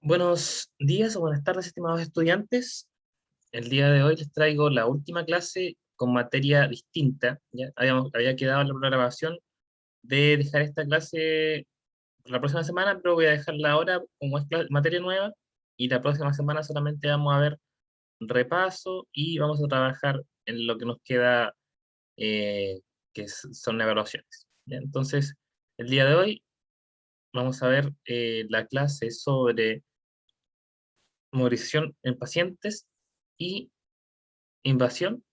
Buenos días o buenas tardes, estimados estudiantes. El día de hoy les traigo la última clase con materia distinta. ¿Ya? Había quedado en la programación de dejar esta clase la próxima semana, pero voy a dejarla ahora como es materia nueva. Y la próxima semana solamente vamos a ver repaso y vamos a trabajar en lo que nos queda, eh, son evaluaciones. ¿Ya? Entonces, el día de hoy vamos a ver la clase sobre movilización en pacientes y invasión,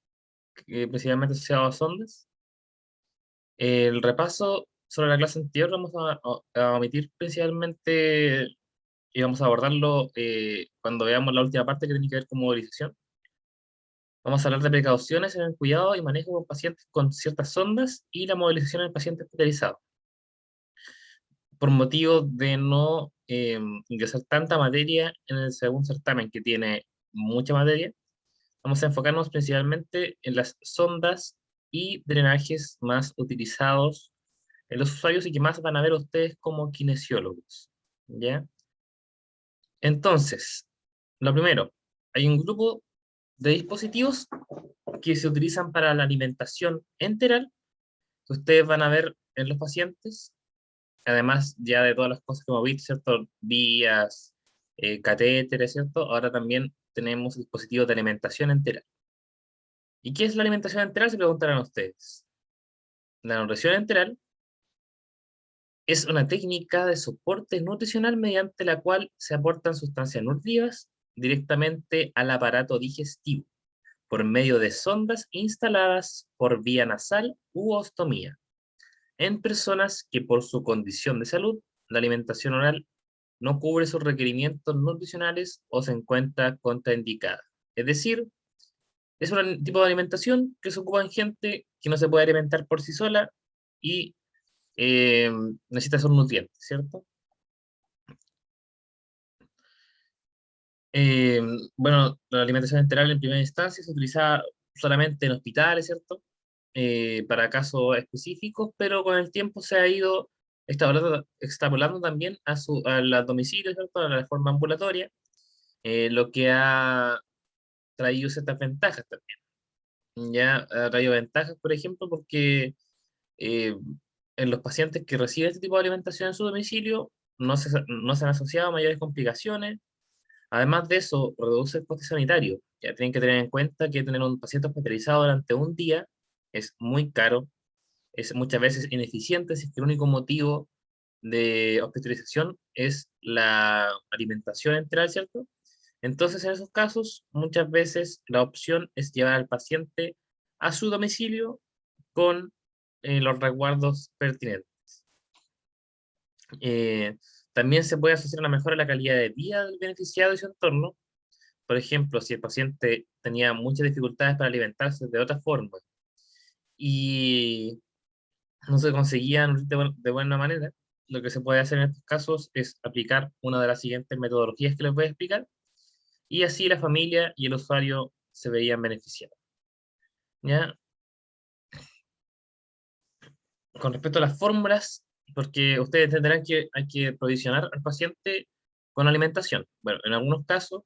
principalmente asociado a sondas. El repaso sobre la clase anterior vamos a omitir principalmente y vamos a abordarlo cuando veamos la última parte que tiene que ver con movilización. Vamos a hablar de precauciones en el cuidado y manejo con pacientes con ciertas sondas y la movilización en pacientes hospitalizados. Por motivo de no ingresar tanta materia en el segundo certamen, que tiene mucha materia, vamos a enfocarnos principalmente en las sondas y drenajes más utilizados en los usuarios y que más van a ver ustedes como kinesiólogos. ¿Ya? Entonces, lo primero, hay un grupo de dispositivos que se utilizan para la alimentación enteral, que ustedes van a ver en los pacientes, además ya de todas las cosas que hemos visto, ¿cierto? Vías, catéteres, ¿cierto? Ahora también tenemos dispositivos de alimentación enteral. ¿Y qué es la alimentación enteral? Se preguntarán ustedes. La nutrición enteral es una técnica de soporte nutricional mediante la cual se aportan sustancias nutritivas directamente al aparato digestivo por medio de sondas instaladas por vía nasal u ostomía en personas que por su condición de salud la alimentación oral no cubre sus requerimientos nutricionales o se encuentra contraindicada. Es decir, es un tipo de alimentación que se ocupa en gente que no se puede alimentar por sí sola y eh, necesita esos nutrientes, ¿cierto? Eh, bueno, la alimentación enteral en primera instancia se utilizaba solamente en hospitales, ¿cierto? Para casos específicos, pero con el tiempo se ha ido extrapolando también a los domicilios, ¿cierto? A la forma ambulatoria, lo que ha traído ciertas ventajas también. Ya ha traído ventajas, por ejemplo, porque eh, en los pacientes que reciben este tipo de alimentación en su domicilio no se han asociado a mayores complicaciones. Además de eso, reduce el coste sanitario. Ya tienen que tener en cuenta que tener un paciente hospitalizado durante un día es muy caro, es muchas veces ineficiente si es que el único motivo de hospitalización es la alimentación enteral, ¿cierto? Entonces, en esos casos, muchas veces la opción es llevar al paciente a su domicilio con los resguardos pertinentes. Eh, También se puede asociar una mejora en la calidad de vida del beneficiado y su entorno. Por ejemplo, si el paciente tenía muchas dificultades para alimentarse de otra forma y no se conseguía nutrir de buena manera, lo que se puede hacer en estos casos es aplicar una de las siguientes metodologías que les voy a explicar, y así la familia y el usuario se verían beneficiados. ¿Ya? Con respecto a las fórmulas, porque ustedes entenderán que hay que provisionar al paciente con alimentación. Bueno, en algunos casos,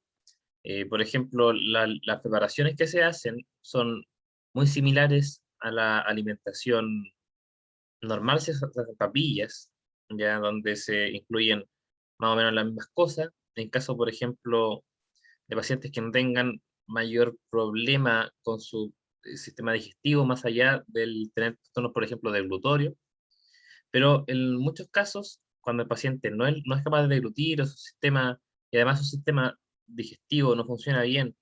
por ejemplo, las preparaciones que se hacen son muy similares a la alimentación normal, se hacen papillas, ya donde se incluyen más o menos las mismas cosas. En caso, por ejemplo, de pacientes que no tengan mayor problema con su sistema digestivo, más allá del tener trastornos, por ejemplo, de glutorio. Pero en muchos casos, cuando el paciente no es capaz de deglutir o su sistema, y además su sistema digestivo no funciona bien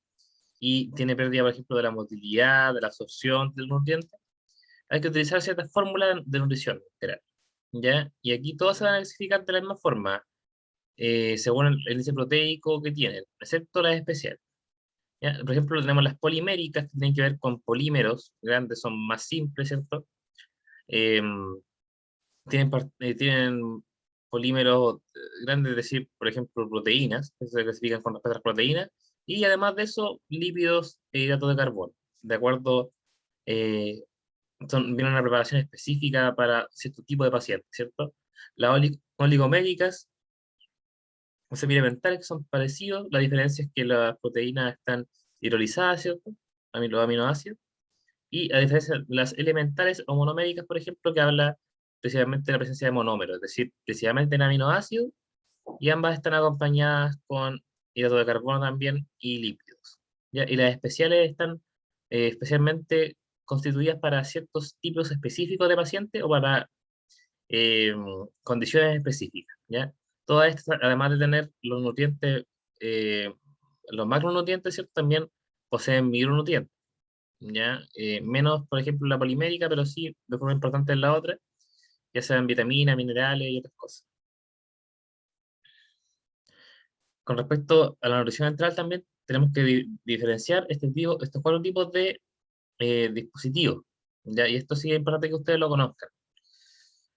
y tiene pérdida, por ejemplo, de la motilidad, de la absorción del nutriente, hay que utilizar ciertas fórmulas de nutrición integral, ¿ya? Y aquí todas se van a clasificar de la misma forma, según el índice proteico que tienen, excepto las especiales. ¿Ya? Por ejemplo, tenemos las poliméricas, que tienen que ver con polímeros grandes, son más simples, ¿cierto? Eh, tienen polímeros grandes, es decir, por ejemplo, proteínas, que se clasifican con respecto a las proteínas, y además de eso, lípidos e hidratos de carbono, de acuerdo, eh, viene una preparación específica para cierto tipo de pacientes, ¿cierto? Las oligoméricas semielementales que son parecidos, la diferencia es que las proteínas están hidrolizadas, ¿cierto? Los aminoácidos, y a diferencia de las elementales o monoméricas, por ejemplo, que habla precisamente de la presencia de monómeros, es decir, precisamente en aminoácidos, y ambas están acompañadas con hidrato de carbono también y lípidos. ¿Ya? Y las especiales están especialmente constituidas para ciertos tipos específicos de pacientes o para eh, condiciones específicas. ¿Ya? Todas estas, además de tener los nutrientes, eh, los macronutrientes, ¿cierto? También poseen micronutrientes. ¿Ya? Menos, por ejemplo, la polimérica, pero sí de forma importante en la otra, ya sean vitaminas, minerales y otras cosas. Con respecto a la nutrición enteral también tenemos que diferenciar estos cuatro tipos de dispositivos. ¿Ya? Y esto sí es importante que ustedes lo conozcan.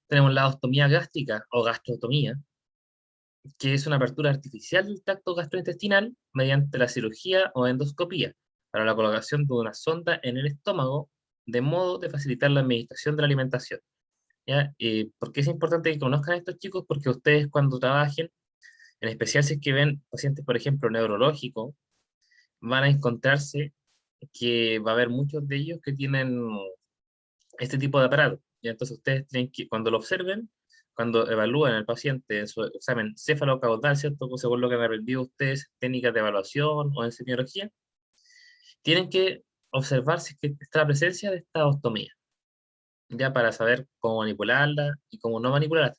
Tenemos la ostomía gástrica o gastrotomía, que es una apertura artificial del tracto gastrointestinal mediante la cirugía o endoscopía para la colocación de una sonda en el estómago de modo de facilitar la administración de la alimentación. ¿Ya? ¿Por qué es importante que conozcan a estos chicos? Porque ustedes cuando trabajen, en especial si es que ven pacientes, por ejemplo, neurológicos, van a encontrarse que va a haber muchos de ellos que tienen este tipo de aparato. Y entonces ustedes tienen que, cuando lo observen, cuando evalúen al paciente en su examen cefalocaudal, ¿cierto? Según lo que han aprendido ustedes, técnicas de evaluación o en semiología, tienen que observar si es que está la presencia de esta ostomía, ya para saber cómo manipularla y cómo no manipularla.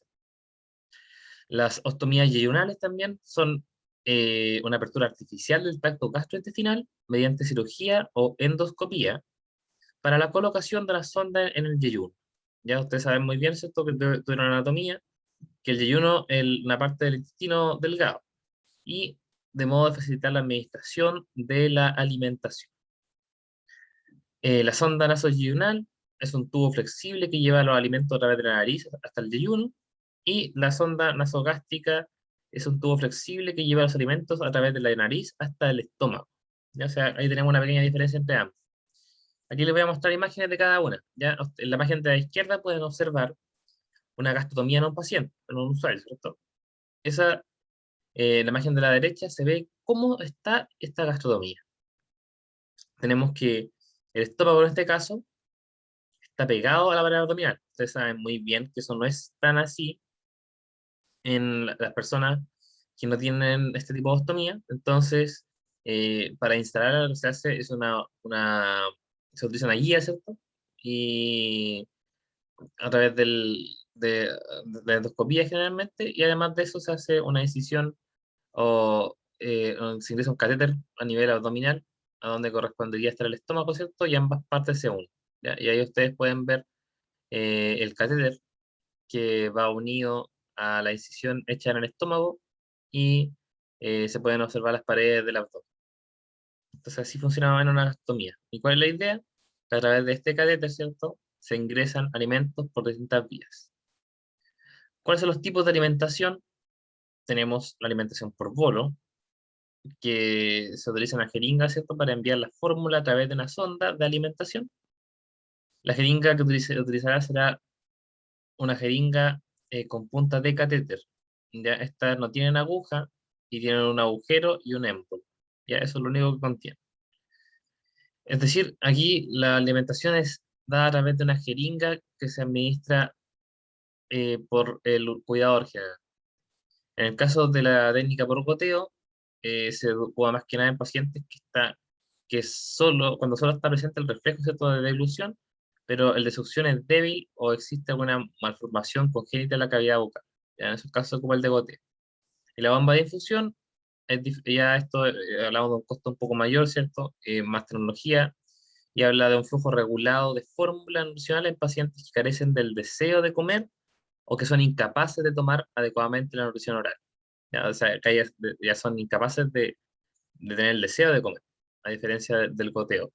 Las ostomías yeyunales también son una apertura artificial del tracto gastrointestinal mediante cirugía o endoscopía para la colocación de la sonda en el yeyuno. Ya ustedes saben muy bien, ¿cierto?, que de la anatomía, que el yeyuno es una parte del intestino delgado y de modo de facilitar la administración de la alimentación. La sonda nasoyeyunal es un tubo flexible que lleva los alimentos a través de la nariz hasta el yeyuno, y la sonda nasogástrica es un tubo flexible que lleva los alimentos a través de la nariz hasta el estómago. ¿Ya? O sea, ahí tenemos una pequeña diferencia entre ambos. Aquí les voy a mostrar imágenes de cada una. ¿Ya? En la imagen de la izquierda pueden observar una gastrotomía en un paciente, en un usuario, ¿cierto? Esa, en la imagen de la derecha se ve cómo está esta gastrotomía. Tenemos que el estómago en este caso está pegado a la pared abdominal. Ustedes saben muy bien que eso no es tan así en las personas que no tienen este tipo de ostomía. Entonces, para instalar lo que se hace es se utiliza una guía, ¿cierto? Y a través de la endoscopía generalmente, y además de eso se hace una incisión o se ingresa un catéter a nivel abdominal, a donde correspondería estar el estómago, ¿cierto? Y ambas partes se unen. ¿Ya? Y ahí ustedes pueden ver el catéter que va unido a la incisión hecha en el estómago, y se pueden observar las paredes del abdomen. Entonces así funcionaba en una gastrotomía. ¿Y cuál es la idea? Que a través de este catéter, ¿cierto?, se ingresan alimentos por distintas vías. ¿Cuáles son los tipos de alimentación? Tenemos la alimentación por bolo, que se utiliza una jeringa, ¿cierto?, para enviar la fórmula a través de una sonda de alimentación. La jeringa que utilizará será una jeringa con punta de catéter. ¿Ya? Estas no tienen aguja y tienen un agujero y un émbolo. ¿Ya? Eso es lo único que contiene. Es decir, aquí la alimentación es dada a través de una jeringa que se administra por el cuidador general. En el caso de la técnica por goteo, se ocupa más que nada en pacientes cuando solo está presente el reflejo, ¿cierto?, de deglución, pero el de succión es débil o existe alguna malformación congénita en la cavidad bucal. Ya en esos casos se ocupa el de goteo. Y la bomba de infusión, ya esto hablamos de un costo un poco mayor, ¿cierto? Más tecnología, y habla de un flujo regulado de fórmula nutricional en pacientes que carecen del deseo de comer o que son incapaces de tomar adecuadamente la nutrición oral. ¿Ya? O sea, que ya son incapaces de tener el deseo de comer, a diferencia del goteo.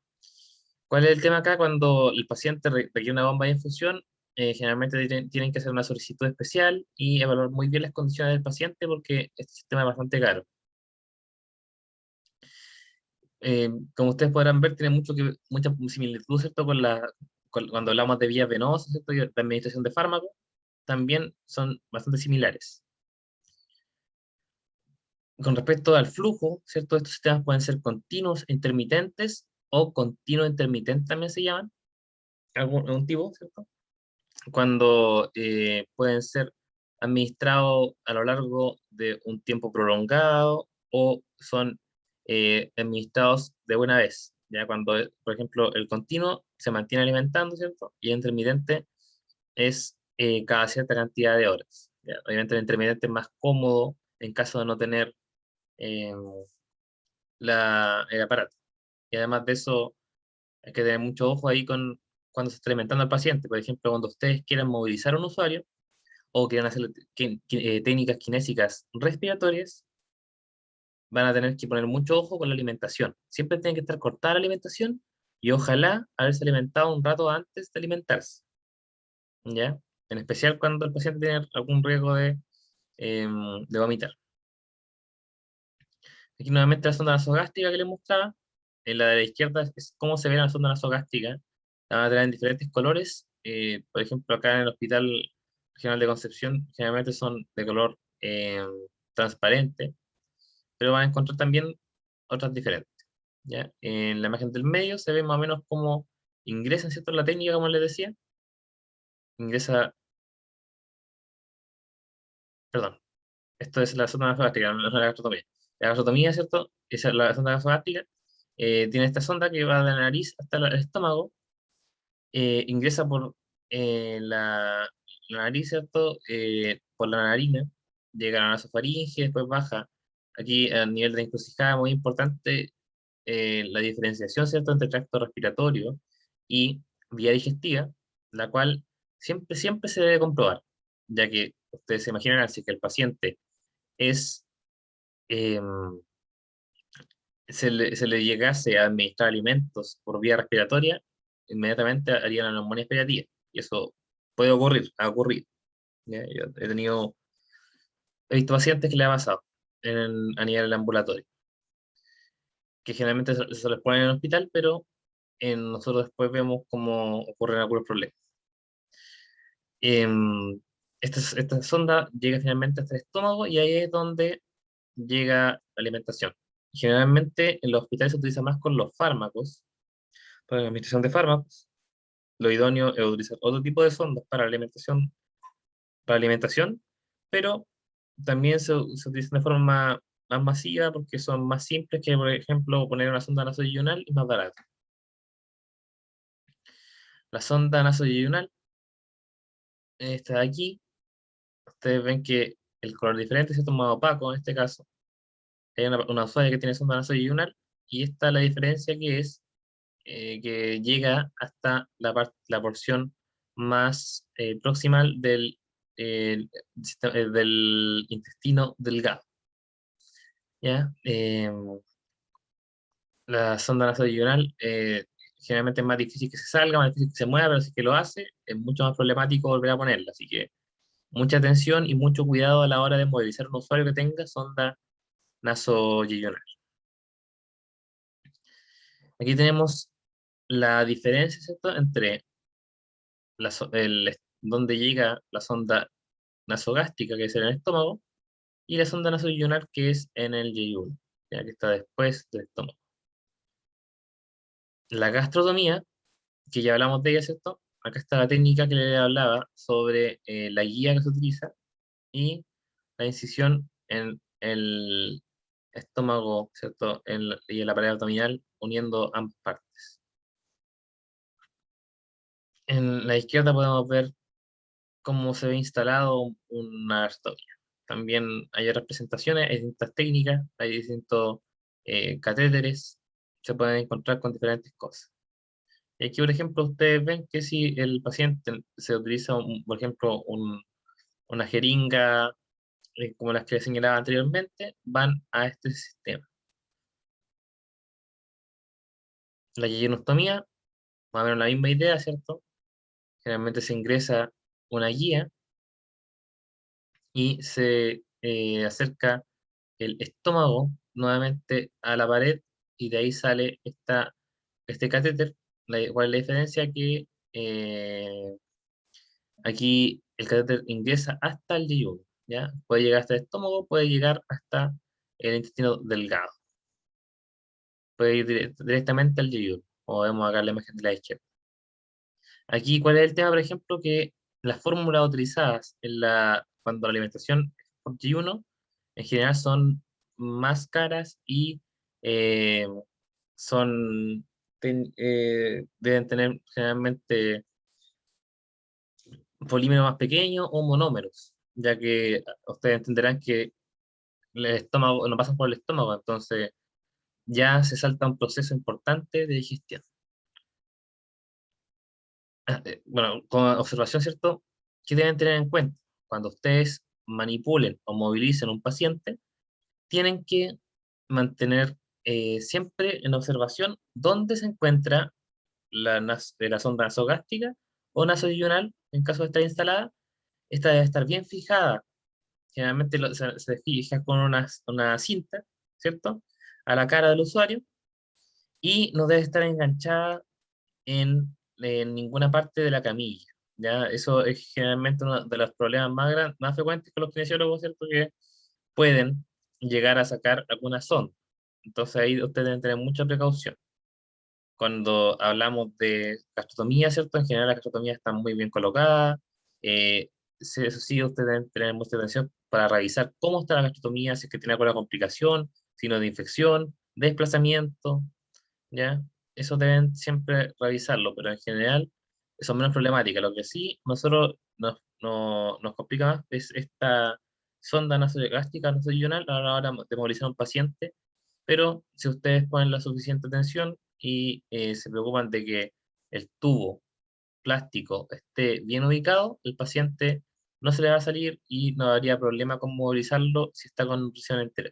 ¿Cuál es el tema acá? Cuando el paciente requiere una bomba de infusión, generalmente tienen que hacer una solicitud especial y evaluar muy bien las condiciones del paciente, porque este sistema es bastante caro. Como ustedes podrán ver, tiene mucha similitud, ¿cierto?, cuando hablamos de vías venosas, ¿cierto?, y de administración de fármacos, también son bastante similares. Con respecto al flujo, ¿cierto? Estos sistemas pueden ser continuos e intermitentes o continuo intermitente también se llaman, algún tipo, ¿cierto? Cuando pueden ser administrados a lo largo de un tiempo prolongado o son administrados de una vez. Ya cuando, por ejemplo, el continuo se mantiene alimentando, ¿cierto? Y el intermitente es cada cierta cantidad de horas. ¿Ya? Obviamente el intermitente es más cómodo en caso de no tener eh, el aparato. Y además de eso, hay que tener mucho ojo ahí con cuando se está alimentando al paciente. Por ejemplo, cuando ustedes quieran movilizar a un usuario o quieran hacer técnicas kinésicas respiratorias, van a tener que poner mucho ojo con la alimentación. Siempre tiene que estar cortada la alimentación y ojalá haberse alimentado un rato antes de alimentarse. ¿Ya? En especial cuando el paciente tiene algún riesgo de vomitar. Aquí nuevamente la sonda nasogástrica que les mostraba. En la de la izquierda es cómo se ve la sonda nasogástrica. La van a tener en diferentes colores. Por ejemplo, acá en el Hospital Regional de Concepción generalmente son de color transparente, pero van a encontrar también otras diferentes. ¿Ya? En la imagen del medio se ve más o menos cómo ingresa, ¿cierto? La técnica, como les decía. Ingresa, perdón, esto es la sonda nasogástrica, no es la gastrotomía. La gastrotomía, ¿cierto? Esa es la sonda nasogástrica. Tiene esta sonda que va de la nariz hasta el estómago, ingresa por la nariz, ¿cierto? Por la narina, llega a la nasofaringe, después baja. Aquí a nivel de encrucijada, muy importante la diferenciación, ¿cierto?, entre tracto respiratorio y vía digestiva, la cual siempre se debe comprobar, ya que ustedes se imaginan así que el paciente es em, se le llegase a administrar alimentos por vía respiratoria, inmediatamente haría una neumonía expirativa. Y eso puede ocurrir, ha ocurrido. ¿Ya? Yo he visto pacientes que le ha pasado a nivel ambulatorio, que generalmente se les pone en el hospital, pero nosotros después vemos cómo ocurren algunos problemas. Esta sonda llega finalmente hasta el estómago y ahí es donde llega la alimentación. Generalmente en los hospitales se utiliza más con los fármacos, para la administración de fármacos. Lo idóneo es utilizar otro tipo de sondas para alimentación, pero también se utilizan de forma más masiva porque son más simples que, por ejemplo, poner una sonda nasoyunal y más barata. La sonda nasoyunal, esta de aquí, ustedes ven que el color diferente, ¿cierto? Más opaco en este caso. Hay una usuaria que tiene sonda nasoyunal y esta la diferencia que es que llega hasta la porción más proximal del intestino delgado. ¿Ya? La sonda nasoyunal generalmente es más difícil que se salga, más difícil que se mueva, pero si es que lo hace, es mucho más problemático volver a ponerla. Así que mucha atención y mucho cuidado a la hora de movilizar un usuario que tenga sonda nasoyunal. Aquí tenemos la diferencia, ¿cierto?, entre donde llega la sonda nasogástrica, que es en el estómago, y la sonda nasoyunal, que es en el yeyuno, ya que está después del estómago. La gastrotomía, que ya hablamos de ella, ¿cierto? Acá está la técnica que le hablaba sobre la guía que se utiliza y la incisión en el estómago, ¿cierto? Y en la pared abdominal, uniendo ambas partes. En la izquierda podemos ver cómo se ve instalado una gastrotomía. También hay representaciones, hay distintas técnicas, hay distintos catéteres, se pueden encontrar con diferentes cosas. Y aquí, por ejemplo, ustedes ven que si el paciente se utiliza, por ejemplo, una jeringa como las que les señalaba anteriormente, van a este sistema. La yeyenostomía, más o menos la misma idea, ¿cierto? Generalmente se ingresa una guía y se acerca el estómago nuevamente a la pared y de ahí sale este catéter. ¿Cuál es la diferencia? Que aquí el catéter ingresa hasta el yeyuno, ¿ya? Puede llegar hasta el estómago, puede llegar hasta el intestino delgado. Puede ir directamente al yeyuno, o vemos acá la imagen de la izquierda. Aquí, ¿cuál es el tema? Por ejemplo, que las fórmulas utilizadas cuando la alimentación es por yeyuno, en general son más caras y eh, deben tener generalmente polímeros más pequeños o monómeros, ya que ustedes entenderán que el estómago no pasan por el estómago, entonces ya se salta un proceso importante de digestión. Bueno, con observación, ¿cierto? ¿Qué deben tener en cuenta? Cuando ustedes manipulen o movilicen a un paciente, tienen que mantener siempre en observación dónde se encuentra la sonda nasogástrica o nasoyunal, en caso de estar instalada. Esta debe estar bien fijada. Generalmente se fija con una cinta, ¿cierto? A la cara del usuario y no debe estar enganchada en ninguna parte de la camilla. ¿Ya? Eso es generalmente uno de los problemas más frecuentes con los kinesiólogos, ¿cierto? Que pueden llegar a sacar alguna sonda. Entonces ahí ustedes deben tener mucha precaución. Cuando hablamos de gastrotomía, ¿cierto? En general las gastrotomías están muy bien colocadas. Eh, Eso sí, ustedes deben tener mucha atención para revisar cómo está la gastrotomía, si es que tiene alguna complicación, signo de infección, desplazamiento, ¿ya? Eso deben siempre revisarlo, pero en general son menos problemáticas. Lo que sí nosotros nos complica más es esta sonda nasogástrica nasoyunal a la hora de movilizar a un paciente, pero si ustedes ponen la suficiente atención y se preocupan de que el tubo plástico esté bien ubicado, el paciente no se le va a salir y no habría problema con movilizarlo si está con nutrición entera.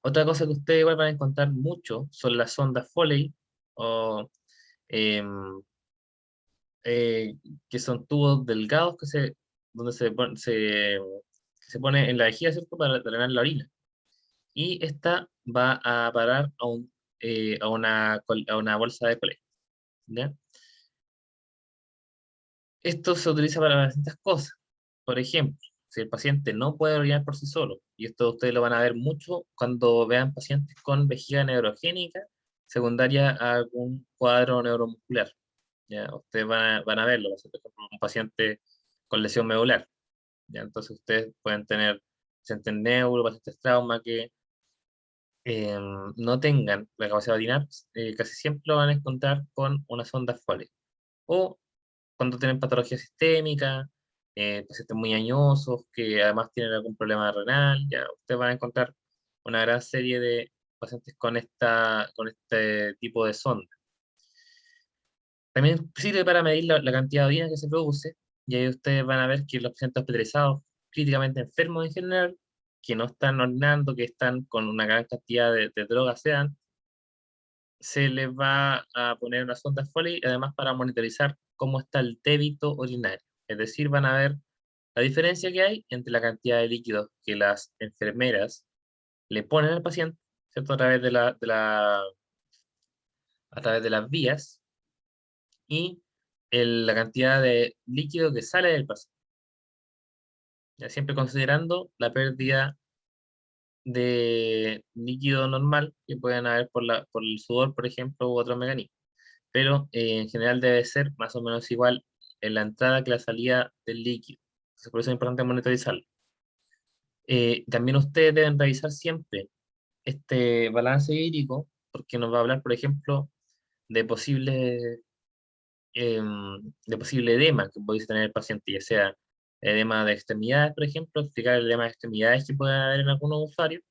Otra cosa que ustedes igual van a encontrar mucho son las sondas Foley, o, em, que son tubos delgados donde se pone en la vejiga, ¿cierto? Para drenar la orina. Y esta va a parar a una bolsa de colecta, ¿ya? Esto se utiliza para distintas cosas. Por ejemplo, si el paciente no puede orinar por sí solo, y esto ustedes lo van a ver mucho cuando vean pacientes con vejiga neurogénica secundaria a algún cuadro neuromuscular. ¿Ya? Ustedes van a verlo, por ejemplo, un paciente con lesión medular. ¿Ya? Entonces ustedes pueden tener pacientes neuro, pacientes trauma que eh, no tengan la capacidad de orinar, casi siempre lo van a encontrar con una sonda Foley. O cuando tienen patología sistémica, pacientes muy añosos, que además tienen algún problema renal, ya ustedes van a encontrar una gran serie de pacientes con este tipo de sonda. También sirve para medir la cantidad de orina que se produce, y ahí ustedes van a ver que los pacientes hospitalizados, críticamente enfermos en general, que no están orinando, que están con una gran cantidad de drogas sedan, se les va a poner una sonda Foley, además para monitorizar cómo está el débito urinario. Es decir, van a ver la diferencia que hay entre la cantidad de líquidos que las enfermeras le ponen al paciente, ¿cierto? A través de las vías y la cantidad de líquido que sale del paciente. Ya siempre considerando la pérdida de líquido normal que pueden haber por el sudor, por ejemplo, u otro mecanismo. Pero en general debe ser más o menos igual en la entrada que la salida del líquido. Entonces, por eso es importante monitorizarlo. También ustedes deben revisar siempre este balance hídrico, porque nos va a hablar, por ejemplo, de de posible edema que puede tener el paciente, ya sea edema de extremidades, por ejemplo, explicar el edema de extremidades que pueden haber en algunos usuarios,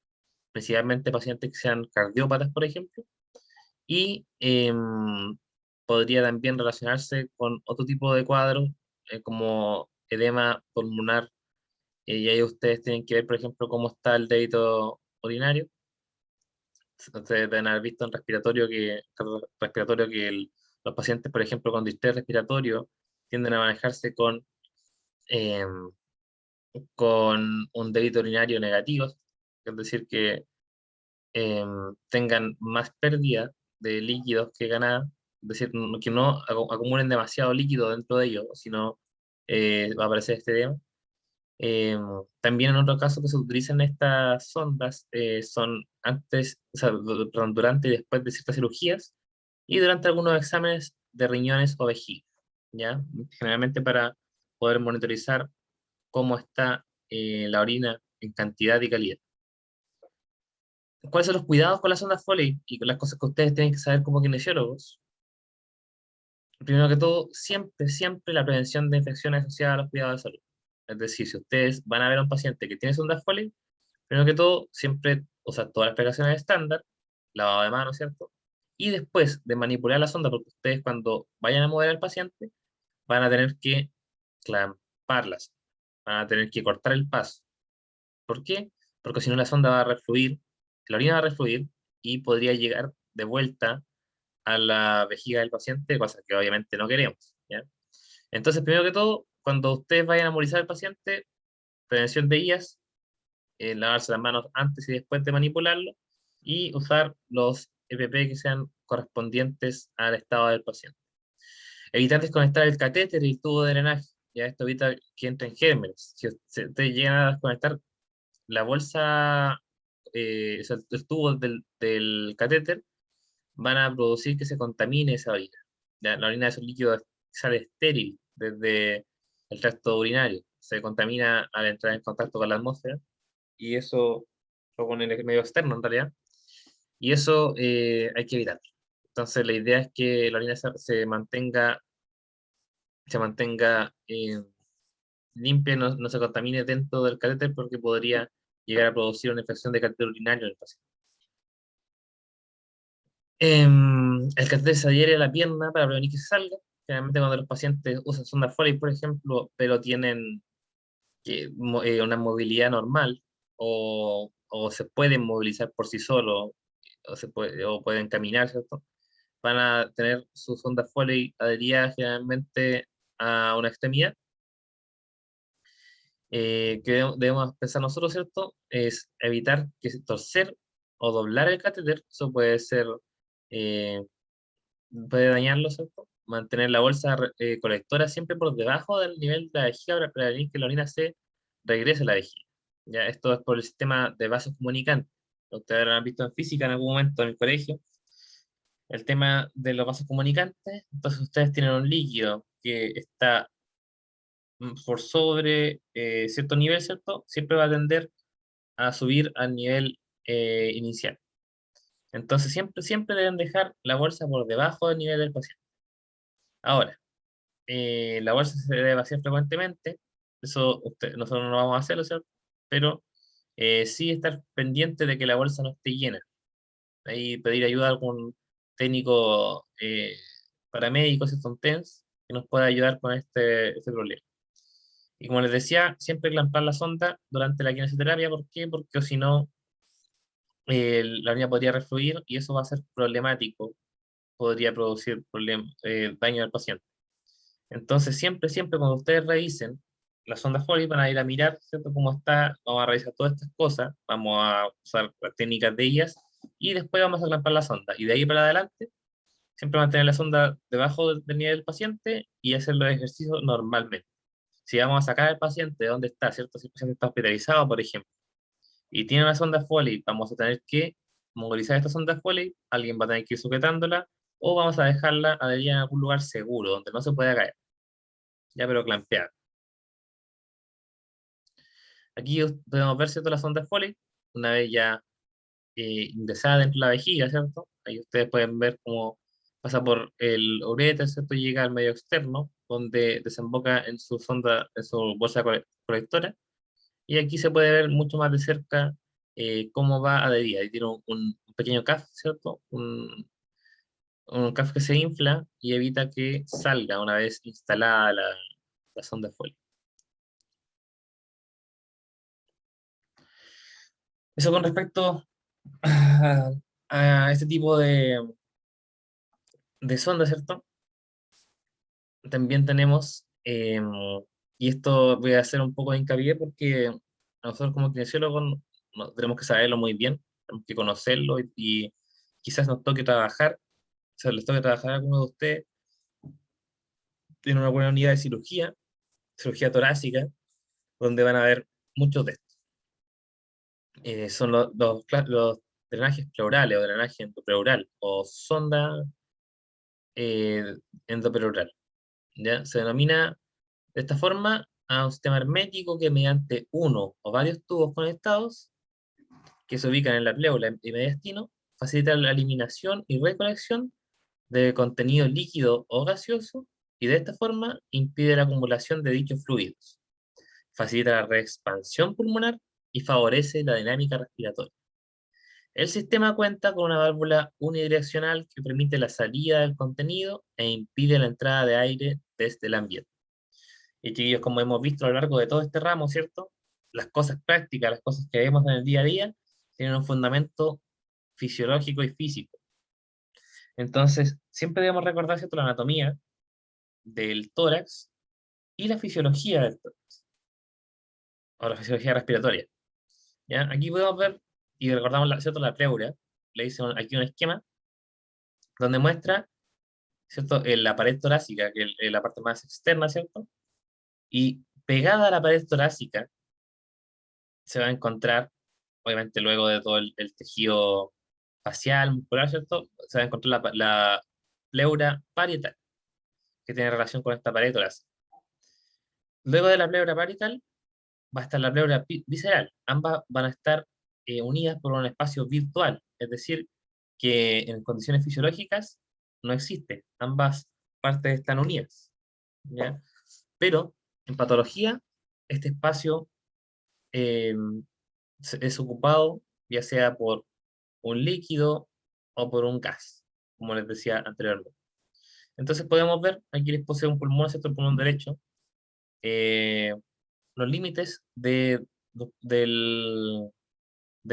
principalmente pacientes que sean cardiópatas, por ejemplo, y podría también relacionarse con otro tipo de cuadros, como edema pulmonar, y ahí ustedes tienen que ver, por ejemplo, cómo está el débito urinario. Ustedes deben haber visto en respiratorio que los pacientes, por ejemplo, con distrés respiratorio, tienden a manejarse em, con un débito urinario negativo, es decir, que tengan más pérdida de líquidos que ganada, es decir, que no acumulen demasiado líquido dentro de ellos, sino va a aparecer este edema. También en otro caso que se utilizan estas sondas son antes, o sea, perdón, durante y después de ciertas cirugías y durante algunos exámenes de riñones o vejiga, ¿ya? Generalmente para poder monitorizar cómo está la orina en cantidad y calidad. ¿Cuáles son los cuidados con la sonda Foley y con las cosas que ustedes tienen que saber como kinesiólogos? Primero que todo, siempre la prevención de infecciones asociadas a los cuidados de salud. Es decir, si ustedes van a ver a un paciente que tiene sonda Foley, primero que todo, siempre, o sea, todas las precauciones estándar, lavado de manos, ¿cierto? Y después de manipular la sonda, porque ustedes cuando vayan a mover al paciente, van a tener que clamparlas, van a tener que cortar el paso. ¿Por qué? Porque si no la sonda va a refluir, la orina va a refluir y podría llegar de vuelta a la vejiga del paciente, cosa que obviamente no queremos, ¿ya? Entonces, primero que todo, cuando ustedes vayan a movilizar al paciente, prevención de IAS, lavarse las manos antes y después de manipularlo y usar los EPP que sean correspondientes al estado del paciente. Evitar desconectar el catéter y el tubo de drenaje, ya esto evita que entren gérmenes. Si ustedes llegan a desconectar la bolsa, o sea, el tubo del catéter, van a producir que se contamine esa orina. La orina es un líquido que sale estéril desde el tracto urinario, se contamina al entrar en contacto con la atmósfera y eso, o con el medio externo en realidad, y eso hay que evitar. Entonces la idea es que la orina se mantenga limpia, no se contamine dentro del catéter porque podría llegar a producir una infección de catéter urinario en el paciente. El catéter se adhiere a la pierna para prevenir que se salga. Generalmente cuando los pacientes usan sonda Foley, por ejemplo, pero tienen una movilidad normal o se pueden movilizar por sí solos o pueden caminar, ¿cierto? Van a tener su sonda Foley adherida generalmente a una extremidad. Que debemos pensar nosotros, ¿cierto? Es evitar que torcer o doblar el catéter. Eso eh, puede dañarlo, ¿cierto? Mantener la bolsa colectora siempre por debajo del nivel de la vejiga para prevenir que la orina se regrese a la vejiga. Ya, esto es por el sistema de vasos comunicantes. Ustedes lo han visto en física en algún momento en el colegio. El tema de los vasos comunicantes, entonces ustedes tienen un líquido que está por sobre cierto nivel, ¿cierto? Siempre va a tender a subir al nivel inicial. Entonces siempre deben dejar la bolsa por debajo del nivel del paciente. Ahora, la bolsa se debe vaciar frecuentemente, eso nosotros no vamos a hacerlo, ¿cierto? Pero sí estar pendiente de que la bolsa no esté llena. Ahí pedir ayuda a algún técnico paramédico, si son TENS, que nos pueda ayudar con este problema. Y como les decía, siempre clampar la sonda durante la kinesiología. ¿Por qué? Porque si no, la orina podría refluir y eso va a ser problemático, podría producir daño al paciente. Entonces, siempre cuando ustedes revisen la sonda Foley van a ir a mirar, ¿cierto? Cómo está, vamos a revisar todas estas cosas, vamos a usar las técnicas de ellas y después vamos a clampar la sonda. Y de ahí para adelante, siempre mantener la sonda debajo del nivel del paciente y hacer los ejercicios normalmente. Si vamos a sacar al paciente de donde está, ¿cierto? Si el paciente está hospitalizado, por ejemplo, y tiene una sonda Foley, vamos a tener que movilizar esta sonda Foley, alguien va a tener que ir sujetándola, o vamos a dejarla adherida en algún lugar seguro, donde no se pueda caer, ya pero clampeada. Aquí podemos ver, ¿cierto? La sonda Foley, una vez ya ingresada dentro de la vejiga, ¿cierto? Ahí ustedes pueden ver cómo pasa por el ureter, ¿cierto? Y llega al medio externo, donde desemboca en su sonda, en su bolsa colectora. Y aquí se puede ver mucho más de cerca cómo va adherida. Ahí tiene un pequeño CAF, ¿cierto? Un CAF que se infla y evita que salga una vez instalada la sonda Foley. Eso con respecto a, a este tipo de sonda, ¿cierto? También tenemos, y esto voy a hacer un poco de hincapié porque nosotros como kinesiólogos tenemos que saberlo muy bien, tenemos que conocerlo y quizás nos toque trabajar, o sea, les toque trabajar a alguno de ustedes en una buena unidad de cirugía, cirugía torácica, donde van a haber muchos de estos. Son los drenajes pleurales o drenaje endopleural o sonda eh, endopleural. ¿Ya? Se denomina de esta forma a un sistema hermético que mediante uno o varios tubos conectados que se ubican en la pleura y mediastino facilita la eliminación y recolección de contenido líquido o gaseoso y de esta forma impide la acumulación de dichos fluidos, facilita la reexpansión pulmonar y favorece la dinámica respiratoria. El sistema cuenta con una válvula unidireccional que permite la salida del contenido e impide la entrada de aire desde el ambiente. Y chiquillos, como hemos visto a lo largo de todo este ramo, ¿cierto? Las cosas prácticas, las cosas que vemos en el día a día, tienen un fundamento fisiológico y físico. Entonces, siempre debemos recordar, ¿cierto?, la anatomía del tórax y la fisiología del tórax, o la fisiología respiratoria. ¿Ya? Aquí podemos ver, y recordamos, ¿cierto?, la pleura. Le hice aquí un esquema donde muestra, ¿cierto?, la pared torácica, que es la parte más externa, ¿cierto? Y pegada a la pared torácica se va a encontrar, obviamente luego de todo el tejido facial, muscular, ¿cierto? Se va a encontrar la pleura parietal, que tiene relación con esta pared torácica. Luego de la pleura parietal va a estar la pleura visceral. Ambas van a estar unidas por un espacio virtual, es decir, que en condiciones fisiológicas no existe. Ambas partes están unidas, ¿ya? Pero en patología, este espacio eh, es ocupado ya sea por un líquido o por un gas, como les decía anteriormente. Entonces podemos ver, aquí les posee un pulmón, ¿cierto? El pulmón derecho, eh, los límites del, del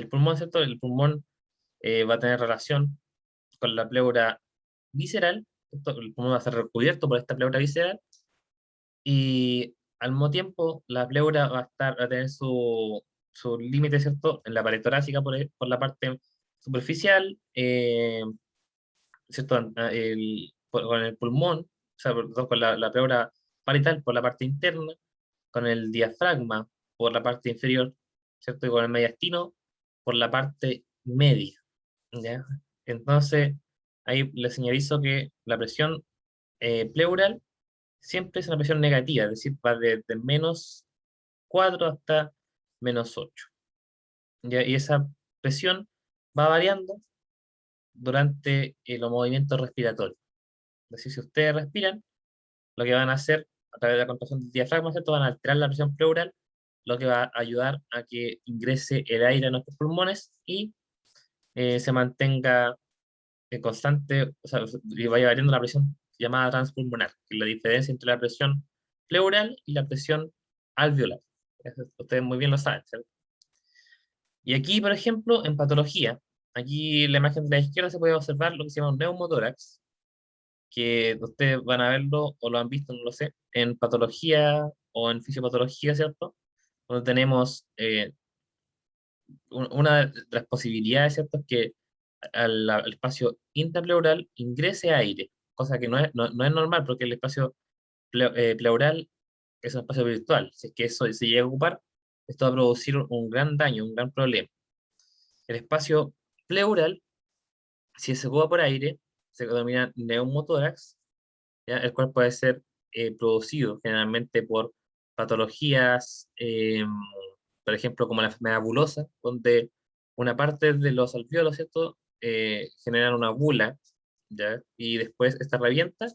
pulmón, ¿cierto? El pulmón va a tener relación con la pleura visceral, ¿cierto? El pulmón va a ser recubierto por esta pleura visceral y al mismo tiempo la pleura va a tener su límite, ¿cierto? En la pared torácica por la parte superficial, ¿cierto? Con el pulmón, o sea, perdón, con la pleura parietal por la parte interna, con el diafragma por la parte inferior, ¿cierto? Y con el mediastino por la parte media, ¿ya? Entonces, ahí le señalizo que la presión pleural siempre es una presión negativa, es decir, va desde -4 hasta -8. ¿Ya? Y esa presión va variando durante los movimientos respiratorios. Es decir, si ustedes respiran, lo que van a hacer a través de la contracción del diafragma, ¿cierto? Van a alterar la presión pleural, lo que va a ayudar a que ingrese el aire a nuestros pulmones y se mantenga constante, o sea, y vaya variando la presión llamada transpulmonar, que es la diferencia entre la presión pleural y la presión alveolar. Ustedes muy bien lo saben, ¿cierto? Y aquí, por ejemplo, en patología, aquí en la imagen de la izquierda se puede observar lo que se llama un neumotórax, que ustedes van a verlo o lo han visto, no lo sé, en patología o en fisiopatología, ¿cierto? Donde tenemos una de las posibilidades, ¿cierto? Es que al espacio intrapleural ingrese aire, cosa que no es normal porque el espacio pleural es un espacio virtual. Si es que eso se llega a ocupar, esto va a producir un gran daño, un gran problema. El espacio pleural, si se ocupa por aire, se denomina neumotórax, ¿ya? El cual puede ser producido generalmente por patologías, por ejemplo, como la enfermedad bulosa, donde una parte de los alvéolos, ¿cierto? Generan una bula, ¿ya? Y después esta revienta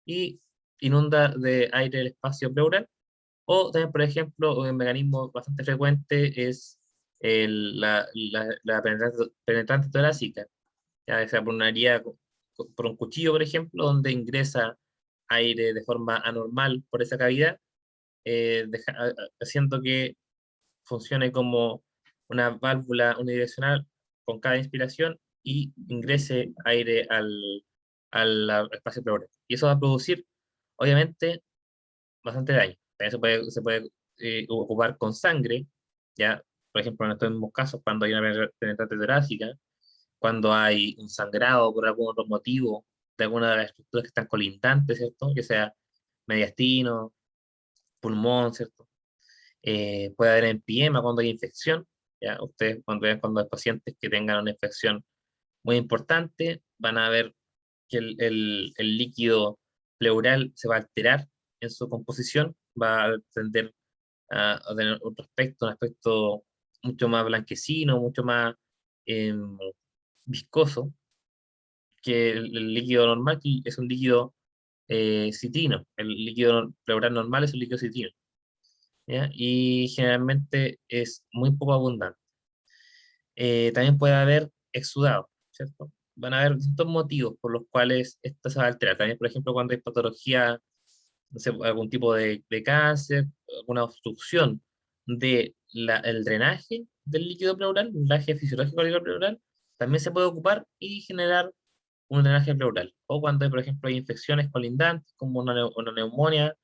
y inunda de aire el espacio pleural. O también, por ejemplo, un mecanismo bastante frecuente es la penetrante torácica, ya sea por una herida, por un cuchillo, por ejemplo, donde ingresa aire de forma anormal por esa cavidad, haciendo que funcione como una válvula unidireccional con cada inspiración y ingrese aire al espacio pleural. Y eso va a producir, obviamente, bastante daño. También se puede ocupar con sangre, ya, por ejemplo, en estos mismos casos, cuando hay una penetrante torácica, cuando hay un sangrado por algún otro motivo de alguna de las estructuras que están colindantes, ¿cierto? Que sea mediastino, pulmón, ¿cierto? puede haber empiema cuando hay infección. ¿Ya? Ustedes cuando hay pacientes que tengan una infección muy importante, van a ver que el líquido pleural se va a alterar en su composición, va a tender a tener otro aspecto, un aspecto mucho más blanquecino, mucho más em, viscoso que el líquido normal, que es un líquido citrino. El líquido pleural normal es un líquido citrino, ¿ya? Y generalmente es muy poco abundante. También puede haber exudado, ¿cierto? Van a haber distintos motivos por los cuales esto se va a alterar. También, por ejemplo, cuando hay patología, no sé, algún tipo de cáncer, alguna obstrucción del drenaje del líquido pleural, el drenaje fisiológico del líquido pleural, también se puede ocupar y generar un drenaje pleural. O cuando hay, por ejemplo, hay infecciones colindantes, como una neumonía,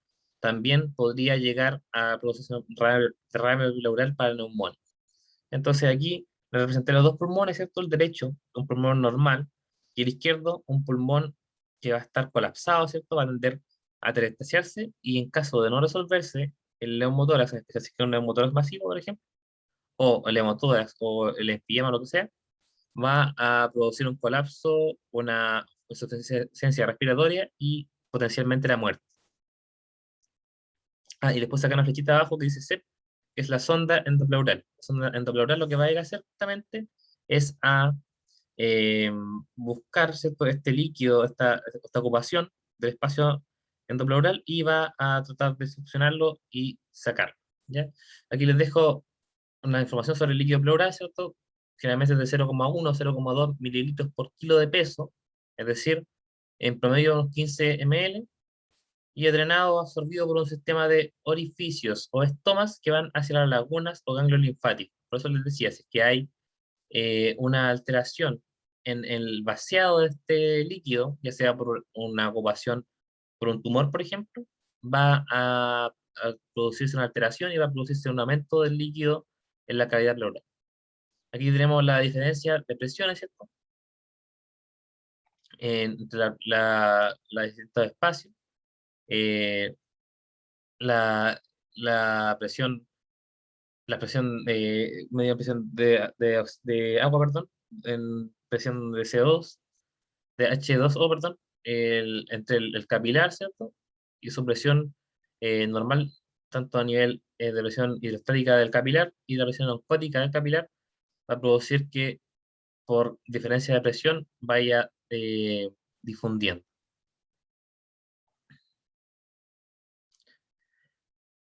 también podría llegar a producirse un derrame pleural para la neumonía. Entonces aquí le representé los dos pulmones, ¿cierto? El derecho, un pulmón normal, y el izquierdo, un pulmón que va a estar colapsado, ¿cierto? Va a tender a terestasiarse, y en caso de no resolverse, el neumotórax, en especial si es que un neumotórax masivo, por ejemplo, o el hemotórax, o el enfisema, lo que sea, va a producir un colapso, una insuficiencia respiratoria y potencialmente la muerte. Ah, y después saca una flechita abajo que dice SEP, que es la sonda endopleural. La sonda endopleural lo que va a ir a hacer justamente es a eh, buscar, ¿cierto?, este líquido, esta ocupación del espacio endopleural, y va a tratar de succionarlo y sacarlo, ¿ya? Aquí les dejo una información sobre el líquido pleural, ¿cierto? Generalmente es de 0,1 a 0,2 mililitros por kilo de peso, es decir, en promedio unos 15 ml, y es drenado o absorbido por un sistema de orificios o estomas que van hacia las lagunas o ganglios linfáticos. Por eso les decía, si es que hay una alteración en el vaciado de este líquido, ya sea por una ocupación por un tumor, por ejemplo, va a producirse una alteración y va a producirse un aumento del líquido en la cavidad pleural. Aquí tenemos la diferencia de presiones, ¿cierto? Entre la distintos espacios. Eh, la, la presión, media presión de agua, perdón, en presión de CO2, de H2O, perdón, entre el capilar, ¿cierto? Y su presión normal, tanto a nivel de presión hidrostática del capilar y la presión osmótica del capilar, va a producir que por diferencia de presión vaya difundiendo.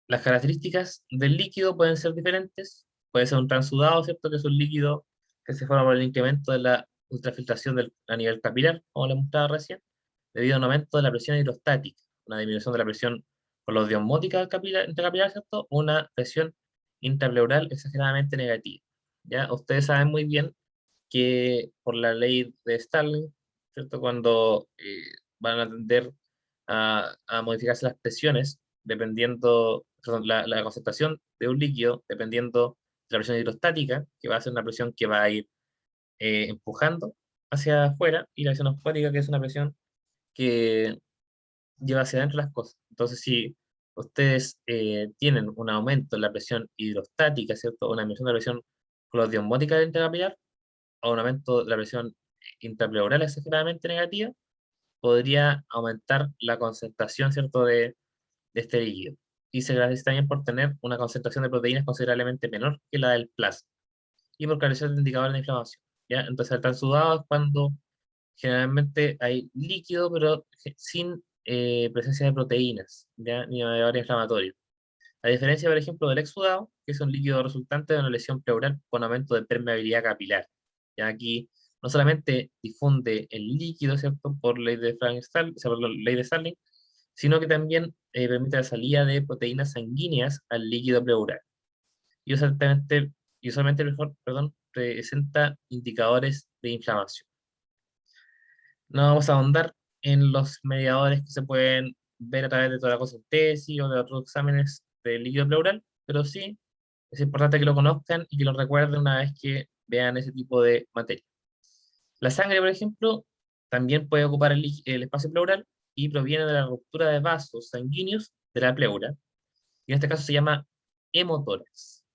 Las características del líquido pueden ser diferentes. Puede ser un transudado, ¿cierto? Que es un líquido que se forma por el incremento de la ultrafiltración a nivel capilar, como le mostraba recién, debido a un aumento de la presión hidrostática, una disminución de la presión por los osmótica del capilar, intracapilar, ¿cierto? Una presión intrapleural exageradamente negativa. ¿Ya? Ustedes saben muy bien que por la ley de Starling, ¿cierto? Cuando van a tender a modificarse las presiones, dependiendo, perdón, la concentración de un líquido, dependiendo de la presión hidrostática, que va a ser una presión que va a ir empujando hacia afuera, y la presión osmótica, que es una presión que lleva hacia adentro las cosas. Entonces, si ustedes tienen un aumento en la presión hidrostática, ¿cierto? Una disminución de la presión clorodiosmótica del intracapilar, o un aumento de la presión intrapleural exageradamente negativa, podría aumentar la concentración, ¿cierto?, de este líquido. Y se caracteriza también por tener una concentración de proteínas considerablemente menor que la del plasma, y por carecer de indicadores de inflamación, ¿ya? Entonces, el transudado es cuando generalmente hay líquido, pero sin presencia de proteínas, ¿ya? Ni de varios inflamatorios. A diferencia, por ejemplo, del exudado, que es un líquido resultante de una lesión pleural con aumento de permeabilidad capilar. Ya aquí no solamente difunde el líquido, ¿cierto?, por ley de Frank-Starling, o sea, por la ley de Starling, sino que también permite la salida de proteínas sanguíneas al líquido pleural. Y usualmente mejor, perdón, presenta indicadores de inflamación. No vamos a ahondar en los mediadores que se pueden ver a través de toda la toracocentesis o de otros exámenes del líquido pleural, pero sí es importante que lo conozcan y que lo recuerden una vez que vean ese tipo de materia. La sangre, por ejemplo, también puede ocupar el espacio pleural y proviene de la ruptura de vasos sanguíneos de la pleura, y en este caso se llama hemotórax.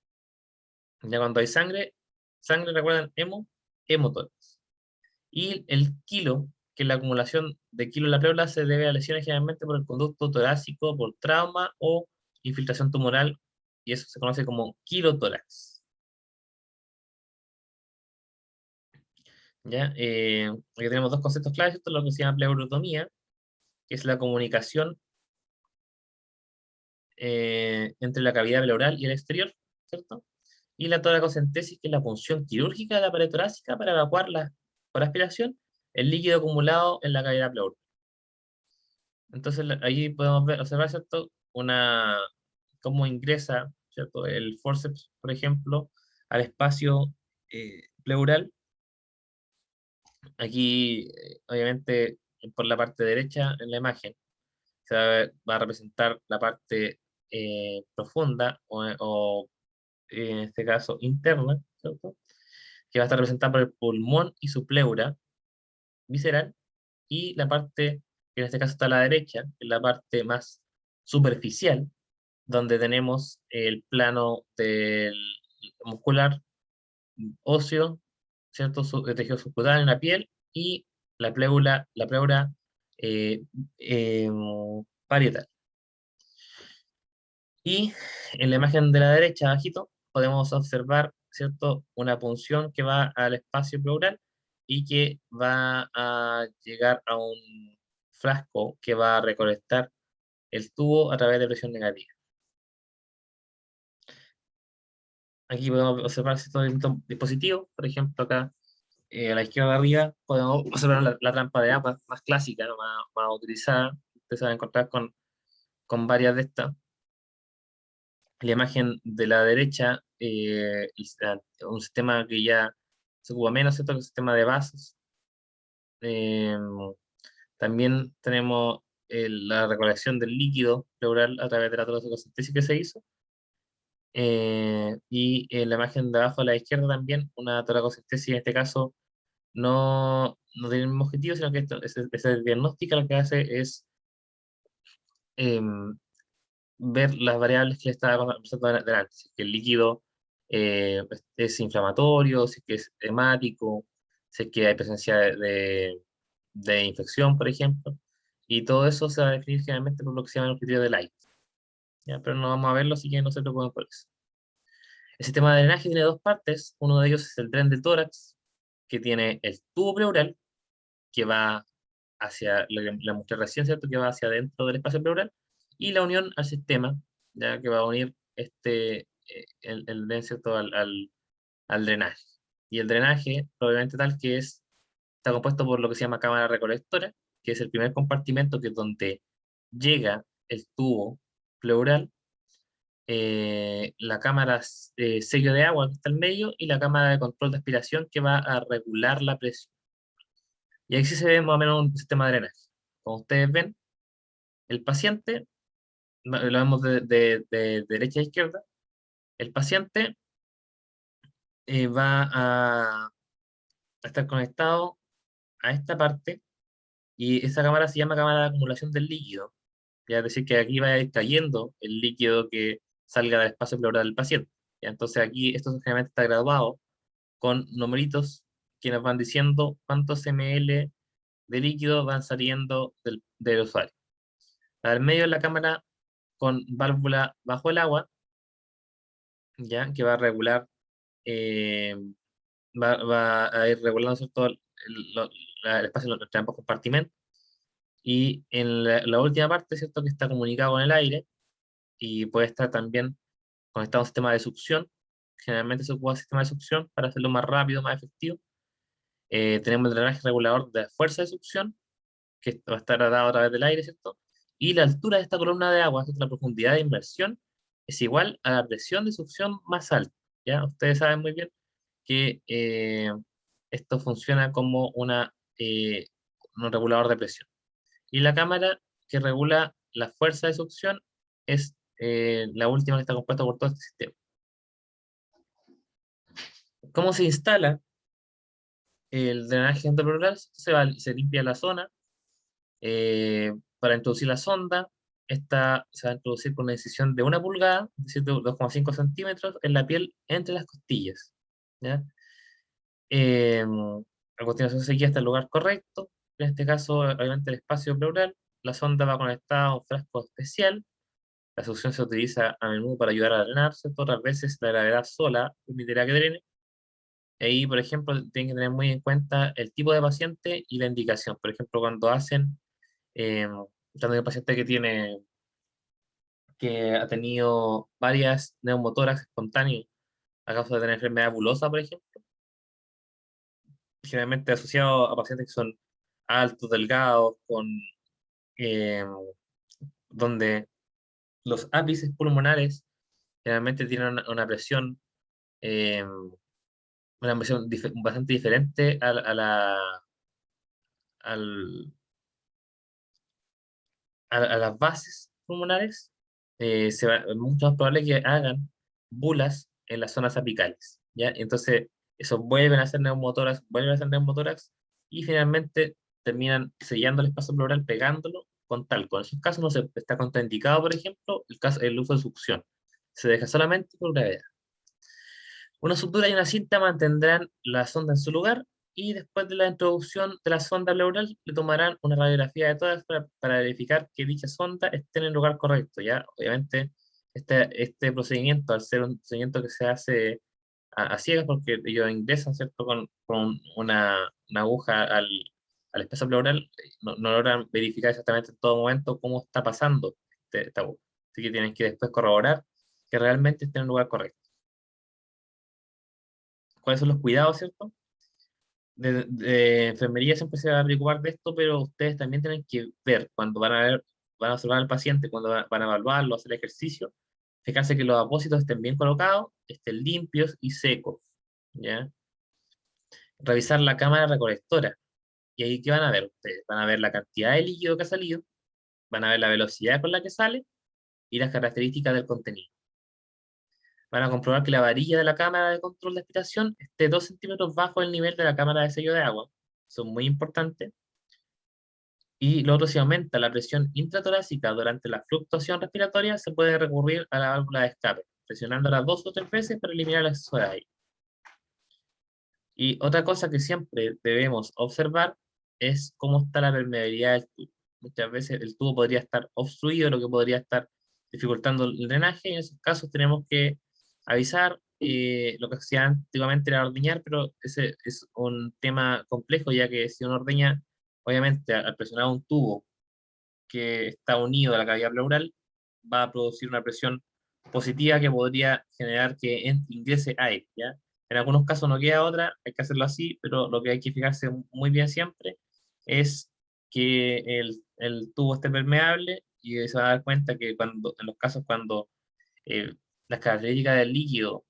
Ya cuando hay sangre, recuerdan, hemotórax. Y el kilo, que la acumulación de kilo en la pleura se debe a lesiones generalmente por el conducto torácico, por trauma o infiltración tumoral, y eso se conoce como kilotórax. ¿Ya? Aquí tenemos dos conceptos claves, esto es lo que se llama pleurotomía, que es la comunicación entre la cavidad pleural y el exterior, ¿cierto? Y la toracocentesis, que es la punción quirúrgica de la pared torácica para evacuar por aspiración el líquido acumulado en la cavidad pleural. Entonces ahí podemos observar, ¿cierto? Cómo ingresa, ¿cierto? El forceps, por ejemplo, al espacio pleural. Aquí, obviamente, por la parte derecha en la imagen, va a representar la parte profunda o, en este caso interna, ¿cierto? Que va a estar representada por el pulmón y su pleura visceral, y la parte, que en este caso está a la derecha, que es la parte más superficial, donde tenemos el plano del muscular, óseo, ¿cierto? El tejido subcutáneo en la piel y la pleura eh, eh, parietal. Y en la imagen de la derecha, abajito, podemos observar, ¿cierto? Una punción que va al espacio pleural y que va a llegar a un frasco que va a recolectar el tubo a través de presión negativa. Aquí podemos observar ciertos dispositivos, por ejemplo, acá a la izquierda de arriba podemos observar la trampa de agua más clásica, ¿no? Más utilizada. Ustedes se van a encontrar con varias de estas. La imagen de la derecha, un sistema que ya se ocupa menos, ¿cierto? El sistema de vasos. Eh, También tenemos la recolección del líquido pleural a través de la toracocentesis que se hizo. Y en la imagen de abajo a la izquierda también, una toracocentesis en este caso no tiene el mismo objetivo, sino que esa diagnóstica lo que hace es em, ver las variables que le estaba conversando delante, si es que el líquido es inflamatorio, si es que es hemático, si es que hay presencia de infección, por ejemplo, y todo eso se va a definir generalmente por lo que se llama el criterio de Light. ¿Ya? Pero no vamos a verlo, así que no se preocupen por eso. El sistema de drenaje tiene dos partes, uno de ellos es el tren de tórax, que tiene el tubo pleural, que va hacia, la mostré recién, ¿cierto? Que va hacia adentro del espacio pleural, y la unión al sistema, ya que va a unir el tren, ¿cierto? Al drenaje. Y el drenaje, probablemente tal que está compuesto por lo que se llama cámara recolectora, que es el primer compartimento, que es donde llega el tubo pleural, la cámara sello de agua que está en medio, y la cámara de control de aspiración que va a regular la presión. Y aquí sí se ve más o menos un sistema de drenaje. Como ustedes ven, el paciente, lo vemos de derecha a izquierda, el paciente va a estar conectado a esta parte, y esa cámara se llama cámara de acumulación del líquido. Ya, es decir, que aquí va a ir cayendo el líquido que salga del espacio pleural del paciente. Ya, entonces aquí esto generalmente está graduado con numeritos que nos van diciendo cuántos ml de líquido van saliendo del usuario. Al medio de la cámara con válvula bajo el agua, ya que va a regular, eh, va a ir regulando, ¿cierto? Lo- el espacio entre ambos compartimentos. Y en la última parte, ¿cierto? Que está comunicado con el aire y puede estar también conectado a un sistema de succión. Generalmente se ocupa el sistema de succión para hacerlo más rápido, más efectivo. Tenemos el drenaje regulador de fuerza de succión, que va a estar dado a través del aire, ¿cierto? Y la altura de esta columna de agua, ¿cierto? La profundidad de inmersión, es igual a la presión de succión más alta, ¿ya? Ustedes saben muy bien que esto funciona como un regulador de presión. Y la cámara que regula la fuerza de succión es la última, que está compuesta por todo este sistema. ¿Cómo se instala el drenaje endopleural? Se limpia la zona para introducir la sonda, esta se va a introducir con una incisión de 1 pulgada, es decir, de 2,5 centímetros, en la piel entre las costillas. ¿Ya? Eh, a continuación se guía hasta el lugar correcto, en este caso, obviamente, el espacio pleural. La sonda va conectada a un frasco especial. La succión se utiliza a menudo para ayudar a drenarse, otras veces la gravedad sola permitirá que drene. Ahí, por ejemplo, tienen que tener muy en cuenta el tipo de paciente y la indicación. Por ejemplo, cuando hay un paciente que ha tenido varias neumotórax espontáneas a causa de tener enfermedad bulosa, por ejemplo, generalmente asociado a pacientes que son altos, delgados, eh, donde los ápices pulmonares generalmente tienen eh, una presión bastante diferente al- a las bases pulmonares. Es mucho más probable que hagan bulas en las zonas apicales, ¿ya? Entonces, eso vuelven a ser neumotórax y finalmente terminan sellando el espacio pleural pegándolo con talco. En esos casos no se está contraindicado, por ejemplo, el uso de succión. Se deja solamente por gravedad. Una sutura y una cinta mantendrán la sonda en su lugar y después de la introducción de la sonda pleural le tomarán una radiografía de todas para verificar que dicha sonda esté en el lugar correcto. ¿Ya? Obviamente, este procedimiento, al ser un procedimiento que se hace a ciegas, porque ellos ingresan, ¿cierto?, con una aguja al espacio pleural, no logran verificar exactamente en todo momento cómo está pasando esta aguja. Así que tienen que después corroborar que realmente esté en el lugar correcto. ¿Cuáles son los cuidados, cierto? De enfermería siempre se va a preocupar de esto, pero ustedes también tienen que ver cuando van a observar al paciente, cuando van a evaluarlo, hacer ejercicio, fijarse que los apósitos estén bien colocados, estén limpios y secos, ¿ya? Revisar la cámara recolectora. ¿Y ahí qué van a ver ustedes? Van a ver la cantidad de líquido que ha salido, van a ver la velocidad con la que sale y las características del contenido. Van a comprobar que la varilla de la cámara de control de aspiración esté 2 centímetros bajo el nivel de la cámara de sello de agua. Eso es muy importante. Y lo otro, si aumenta la presión intratorácica durante la fluctuación respiratoria, se puede recurrir a la válvula de escape, presionándola 2 o 3 veces para eliminar el exceso de aire. Y otra cosa que siempre debemos observar es cómo está la permeabilidad del tubo. Muchas veces el tubo podría estar obstruido, lo que podría estar dificultando el drenaje, y en esos casos tenemos que avisar. Lo que se hacía antiguamente era ordeñar, pero ese es un tema complejo, ya que si uno ordeña, obviamente al presionar un tubo que está unido a la cavidad pleural, va a producir una presión positiva que podría generar que ingrese aire, ¿ya? En algunos casos no queda otra, hay que hacerlo así, pero lo que hay que fijarse muy bien siempre es que el tubo esté permeable, y se va a dar cuenta que en los casos cuando las características del líquido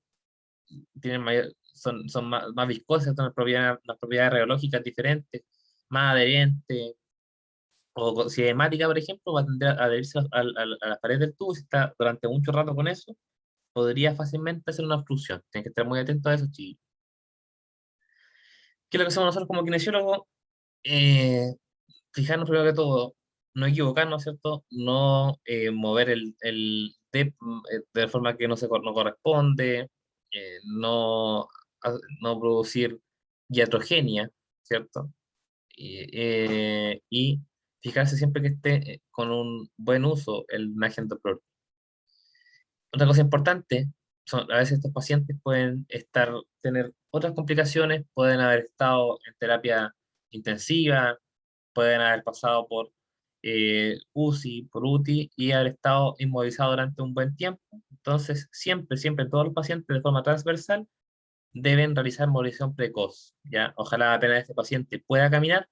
son más viscosas, son las propiedades radiológicas diferentes, más adherentes, o si es hemática, por ejemplo, va a tender a adherirse a la pared del tubo. Si está durante mucho rato con eso, podría fácilmente hacer una obstrucción. Tienen que estar muy atentos a eso, chicos. ¿Qué es lo que hacemos nosotros como kinesiólogos? Eh, Fijarnos primero que todo, no equivocarnos, ¿cierto? No mover el TEP de forma que no corresponde, no producir iatrogenia, ¿cierto? Y fijarse siempre que esté con un buen uso el margen Doppler. Otra cosa importante, a veces estos pacientes pueden tener otras complicaciones, pueden haber estado en terapia intensiva, pueden haber pasado por UCI, por UTI y haber estado inmovilizados durante un buen tiempo. Entonces, siempre todos los pacientes de forma transversal deben realizar movilización precoz, ¿ya? Ojalá apenas este paciente pueda caminar,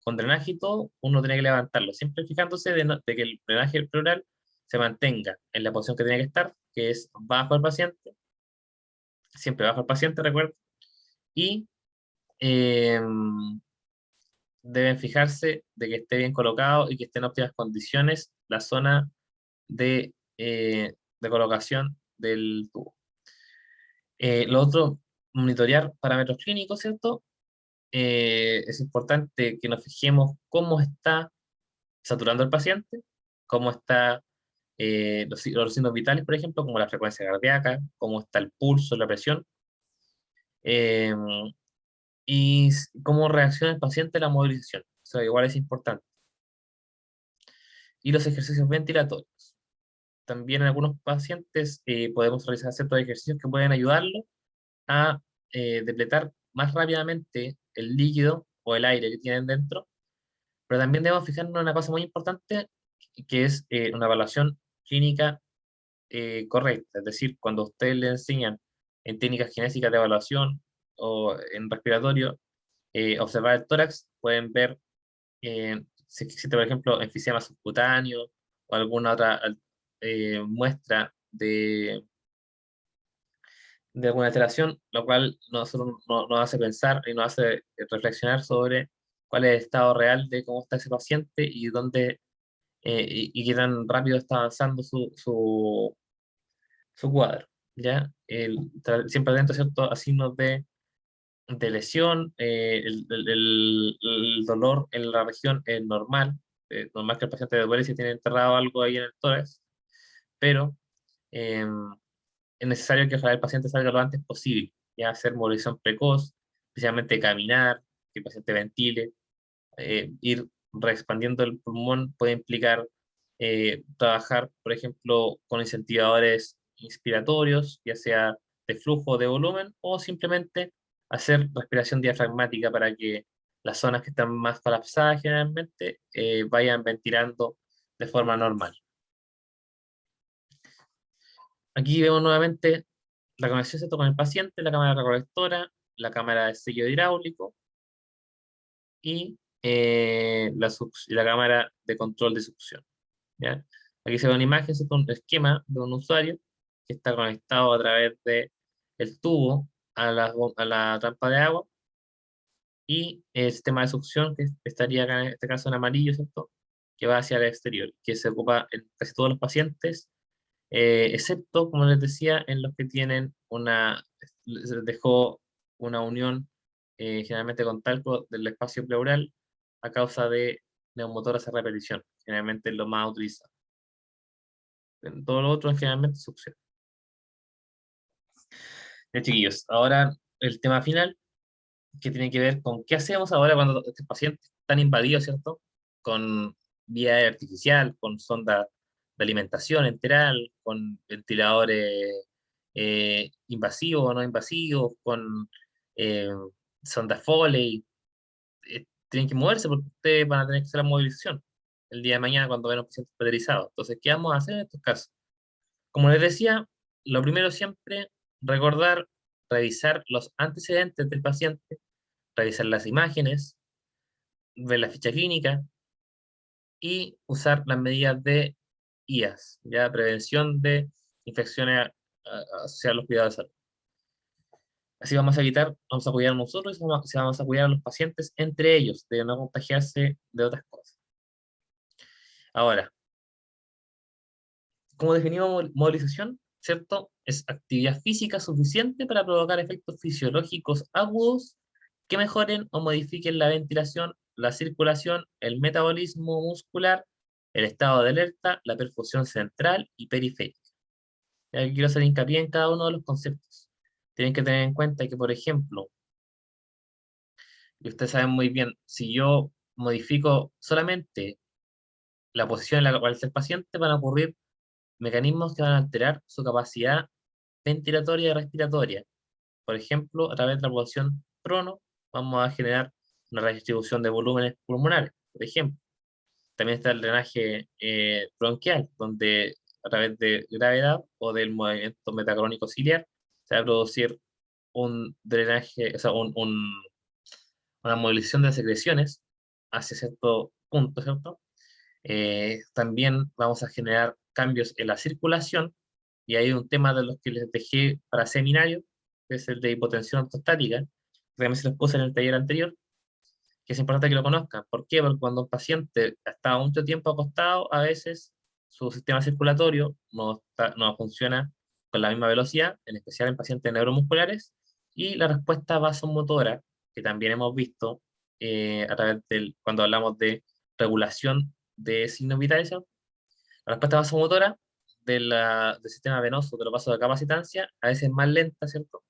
con drenaje y todo, uno tiene que levantarlo, siempre fijándose de que el drenaje pleural se mantenga en la posición que tiene que estar, que es bajo el paciente, siempre bajo el paciente, recuerda, y eh, deben fijarse de que esté bien colocado y que esté en óptimas condiciones la zona de colocación del tubo. Lo otro, monitorear parámetros clínicos, ¿cierto? Es importante que nos fijemos cómo está saturando el paciente, cómo está los signos vitales, por ejemplo, como la frecuencia cardíaca, cómo está el pulso, la presión, eh, y cómo reacciona el paciente a la movilización. Eso igual es importante. Y los ejercicios ventilatorios. También en algunos pacientes podemos realizar ciertos ejercicios que pueden ayudarlo a depletar más rápidamente el líquido o el aire que tienen dentro, pero también debemos fijarnos en una cosa muy importante, que es una evaluación clínica correcta. Es decir, cuando ustedes le enseñan en técnicas kinésicas de evaluación o en respiratorio, observar el tórax, pueden ver si existe, por ejemplo, enfisema subcutáneo o alguna otra muestra de alguna alteración, lo cual nos hace pensar y nos hace reflexionar sobre cuál es el estado real de cómo está ese paciente y dónde y qué tan rápido está avanzando su cuadro. ¿Ya? Siempre atento, ¿cierto?, a signos de lesión, el dolor en la región es normal, normal que el paciente duele si tiene enterrado algo ahí en el tórax, pero eh, es necesario que ojalá el paciente salga lo antes posible, ya hacer movilización precoz, especialmente caminar, que el paciente ventile, ir reexpandiendo el pulmón puede implicar trabajar, por ejemplo, con incentivadores inspiratorios, ya sea de flujo o de volumen, o simplemente hacer respiración diafragmática para que las zonas que están más colapsadas generalmente vayan ventilando de forma normal. Aquí vemos nuevamente la conexión, ¿cierto?, con el paciente, la cámara recolectora, la cámara de sello hidráulico y la cámara de control de succión. ¿Ya? Aquí se ve una imagen, ¿cierto?, un esquema de un usuario que está conectado a través de el tubo a la trampa de agua y el sistema de succión que estaría acá en este caso en amarillo, ¿cierto?, que va hacia el exterior, que se ocupa en casi todos los pacientes, excepto, como les decía, en los que tienen se dejó una unión generalmente con talco del espacio pleural a causa de neumotoras a repetición, generalmente es lo más utilizado. En todo lo otro es generalmente succión. Ya, chiquillos, ahora el tema final, que tiene que ver con qué hacemos ahora cuando estos pacientes están invadidos, ¿cierto?, con vía aérea artificial, con sonda de alimentación enteral, con ventiladores invasivos o no invasivos, con eh, sonda Foley. Tienen que moverse porque ustedes van a tener que hacer la movilización el día de mañana cuando ven a un paciente hospitalizado. Entonces, ¿qué vamos a hacer en estos casos? Como les decía, lo primero siempre, recordar, revisar los antecedentes del paciente, revisar las imágenes, ver la ficha clínica y usar las medidas de IAS, ya prevención de infecciones hacia los cuidados de salud. Así vamos a evitar, vamos a cuidar nosotros y vamos a cuidar a los pacientes entre ellos, de no contagiarse de otras cosas. Ahora, como definimos movilización, ¿cierto? Es actividad física suficiente para provocar efectos fisiológicos agudos que mejoren o modifiquen la ventilación, la circulación, el metabolismo muscular, el estado de alerta, la perfusión central y periférica. Y aquí quiero hacer hincapié en cada uno de los conceptos. Tienen que tener en cuenta que, por ejemplo, y ustedes saben muy bien, si yo modifico solamente la posición en la cual está el paciente, van a ocurrir mecanismos que van a alterar su capacidad ventilatoria y respiratoria. Por ejemplo, a través de la posición prono, vamos a generar una redistribución de volúmenes pulmonares, por ejemplo. También está el drenaje bronquial, donde a través de gravedad o del movimiento metacrónico ciliar se va a producir un drenaje, o sea, una movilización de secreciones hacia cierto punto, ¿cierto? También vamos a generar cambios en la circulación, y hay un tema de los que les dejé para seminario, que es el de hipotensión ortostática, que también se los puse en el taller anterior, que es importante que lo conozcan. ¿Por qué? Porque cuando un paciente está mucho tiempo acostado, a veces su sistema circulatorio no funciona con la misma velocidad, en especial en pacientes neuromusculares, y la respuesta vasomotora, que también hemos visto a través cuando hablamos de regulación de signos vitales, La respuesta vasomotora del sistema venoso de los vasos de capacitancia a veces es más lenta, ¿cierto?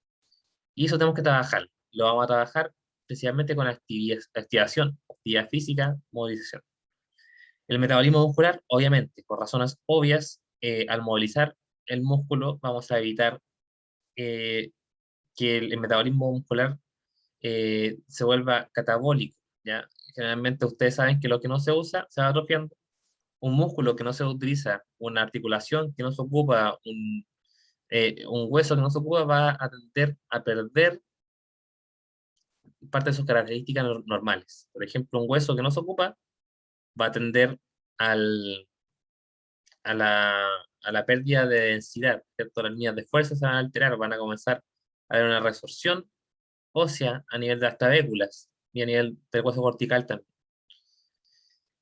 Y eso tenemos que trabajar. Lo vamos a trabajar especialmente con activación, actividad física, movilización. El metabolismo muscular, obviamente, por razones obvias, al movilizar el músculo vamos a evitar eh, que el metabolismo muscular se vuelva catabólico, ¿ya? Generalmente ustedes saben que lo que no se usa se va atrofiando. Un músculo que no se utiliza, una articulación que no se ocupa, un hueso que no se ocupa, va a tender a perder parte de sus características normales. Por ejemplo, un hueso que no se ocupa va a tender al, a la pérdida de densidad, ¿cierto? Las líneas de fuerza se van a alterar, van a comenzar a haber una resorción ósea a nivel de las clavículas y a nivel del hueso cortical también.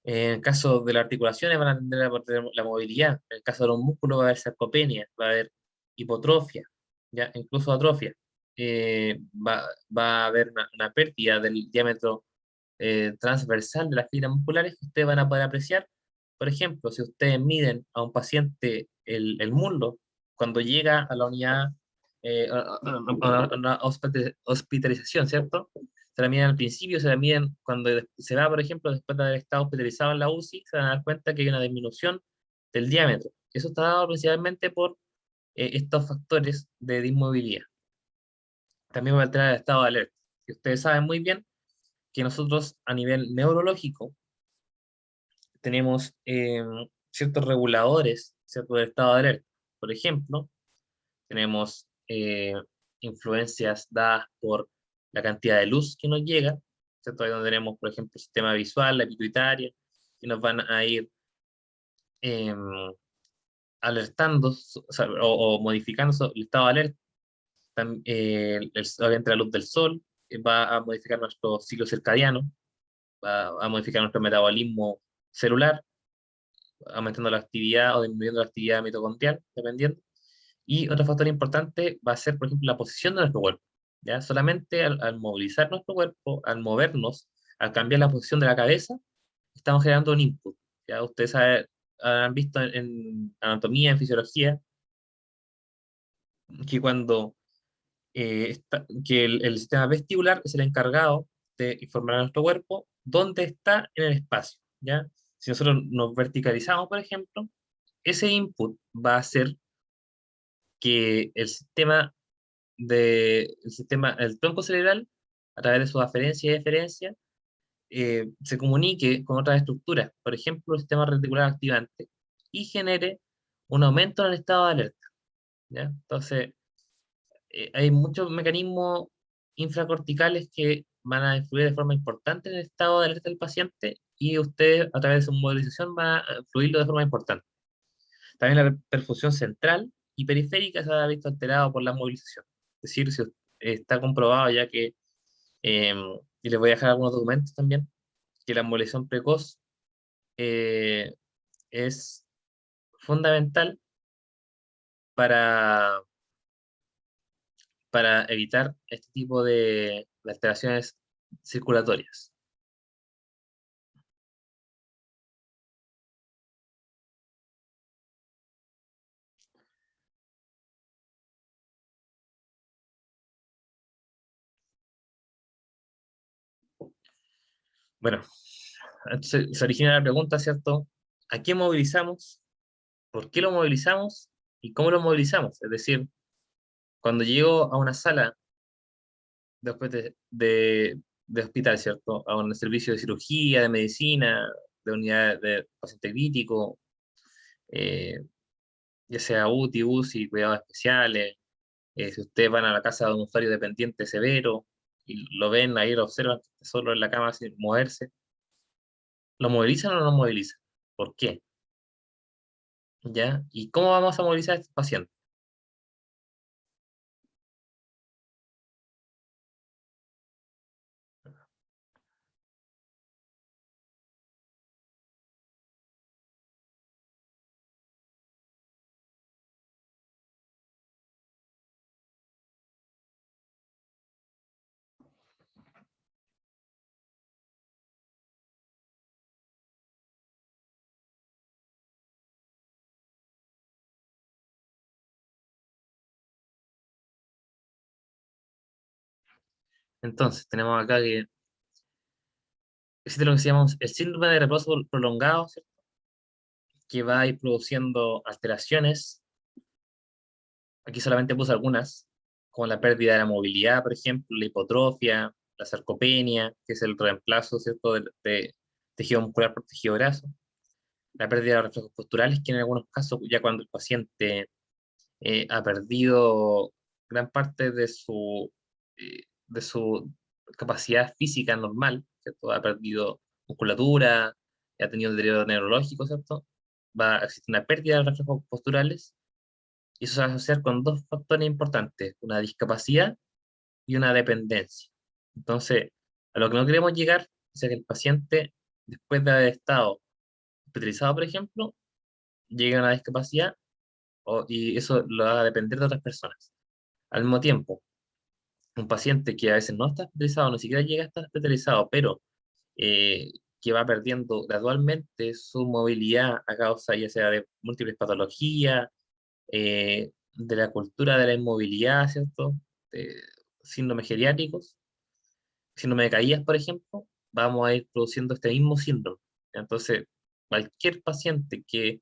En el caso de las articulaciones van a tender a perder la movilidad. En el caso de los músculos va a haber sarcopenia, va a haber hipotrofia, ya incluso atrofia. Va a haber una pérdida del diámetro transversal de las fibras musculares que ustedes van a poder apreciar. Por ejemplo, si ustedes miden a un paciente el muslo, cuando llega a la unidad, a una hospitalización, ¿cierto? Se la miden al principio, se la miden cuando se va, por ejemplo, después de haber estado hospitalizado en la UCI, se van a dar cuenta que hay una disminución del diámetro. Eso está dado principalmente por estos factores de dismovilidad. También va a alterar el estado de alerta. Y ustedes saben muy bien que nosotros a nivel neurológico tenemos ciertos reguladores, ¿cierto? Del estado de alerta. Por ejemplo, tenemos influencias dadas por la cantidad de luz que nos llega, ¿cierto? Ahí donde tenemos, por ejemplo, el sistema visual, la pituitaria, que nos van a ir eh, alertando o, sea, o modificando el estado de alerta. Obviamente la luz del sol va a modificar nuestro ciclo circadiano, va a modificar nuestro metabolismo celular, aumentando la actividad o disminuyendo la actividad mitocondrial, dependiendo. Y otro factor importante va a ser, por ejemplo, la posición de nuestro cuerpo. ¿Ya? Solamente al movilizar nuestro cuerpo, al movernos, al cambiar la posición de la cabeza, estamos generando un input. ¿Ya? Ustedes habrán visto en anatomía, en fisiología, que cuando que el sistema vestibular es el encargado de informar a nuestro cuerpo dónde está en el espacio. ¿Ya? Si nosotros nos verticalizamos, por ejemplo, ese input va a hacer que el tronco cerebral, a través de su aferencia y deferencia, se comunique con otras estructuras, por ejemplo, el sistema reticular activante, y genere un aumento en el estado de alerta. ¿Ya? Entonces, hay muchos mecanismos infracorticales que van a influir de forma importante en el estado de alerta del paciente y usted, a través de su movilización, va a influirlo de forma importante. También la perfusión central y periférica se ha visto alterado por la movilización. Es decir, está comprobado ya que, eh, y les voy a dejar algunos documentos también, que la movilización precoz eh, es fundamental para, para evitar este tipo de alteraciones circulatorias. Bueno, se origina la pregunta, ¿cierto? ¿A qué movilizamos? ¿Por qué lo movilizamos? ¿Y cómo lo movilizamos? Es decir, cuando llego a una sala después de hospital, ¿cierto? A un servicio de cirugía, de medicina, de unidad de paciente crítico, eh, ya sea UTI, UCI, cuidados especiales. Si ustedes van a la casa de un usuario dependiente severo y lo ven ahí, lo observan solo en la cama sin moverse, ¿lo movilizan o no lo movilizan? ¿Por qué? ¿Ya? ¿Y cómo vamos a movilizar a estos pacientes? Entonces, tenemos acá que existe lo que se llama el síndrome de reposo prolongado, ¿cierto? Que va a ir produciendo alteraciones. Aquí solamente puse algunas, como la pérdida de la movilidad, por ejemplo, la hipotrofia, la sarcopenia, que es el reemplazo, ¿cierto?, de tejido muscular por tejido graso, la pérdida de los reflejos posturales, que en algunos casos, ya cuando el paciente ha perdido gran parte de su capacidad física normal, ¿cierto? Ha perdido musculatura, ha tenido deterioro neurológico, ¿cierto? Va a existir una pérdida de los reflejos posturales, y eso se va a asociar con dos factores importantes, una discapacidad y una dependencia. Entonces, a lo que no queremos llegar es a que el paciente, después de haber estado hospitalizado, por ejemplo, llegue a una discapacidad y eso lo haga depender de otras personas. Al mismo tiempo, un paciente que a veces no está hospitalizado, ni siquiera llega a estar hospitalizado, pero que va perdiendo gradualmente su movilidad a causa ya sea de múltiples patologías, de la cultura de la inmovilidad, ¿cierto? De síndromes geriátricos, síndrome de caídas, por ejemplo, vamos a ir produciendo este mismo síndrome. Entonces, cualquier paciente que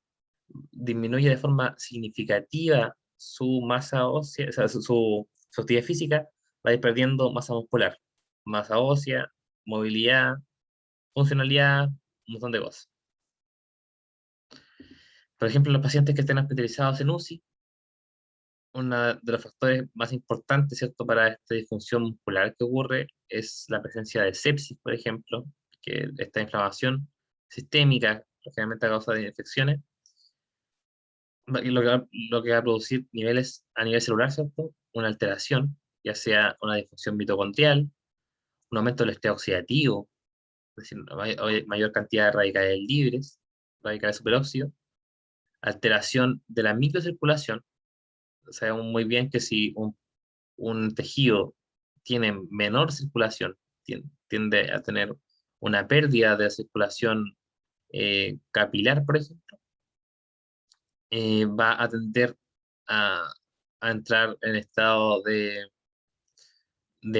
disminuye de forma significativa su masa ósea, o sea, su actividad física, va a ir perdiendo masa muscular, masa ósea, movilidad, funcionalidad, un montón de cosas. Por ejemplo, los pacientes que estén hospitalizados en UCI, uno de los factores más importantes, ¿cierto?, para esta disfunción muscular que ocurre es la presencia de sepsis, por ejemplo, que esta inflamación sistémica, generalmente a causa de infecciones, y lo que va a producir niveles a nivel celular, ¿cierto? Una alteración, ya sea una disfunción mitocondrial, un aumento del estrés oxidativo, es decir, mayor cantidad de radicales libres, radicales superóxidos, alteración de la microcirculación. Sabemos muy bien que si un tejido tiene menor circulación, tiende a tener una pérdida de circulación capilar, por ejemplo, va a tender a, a entrar en estado de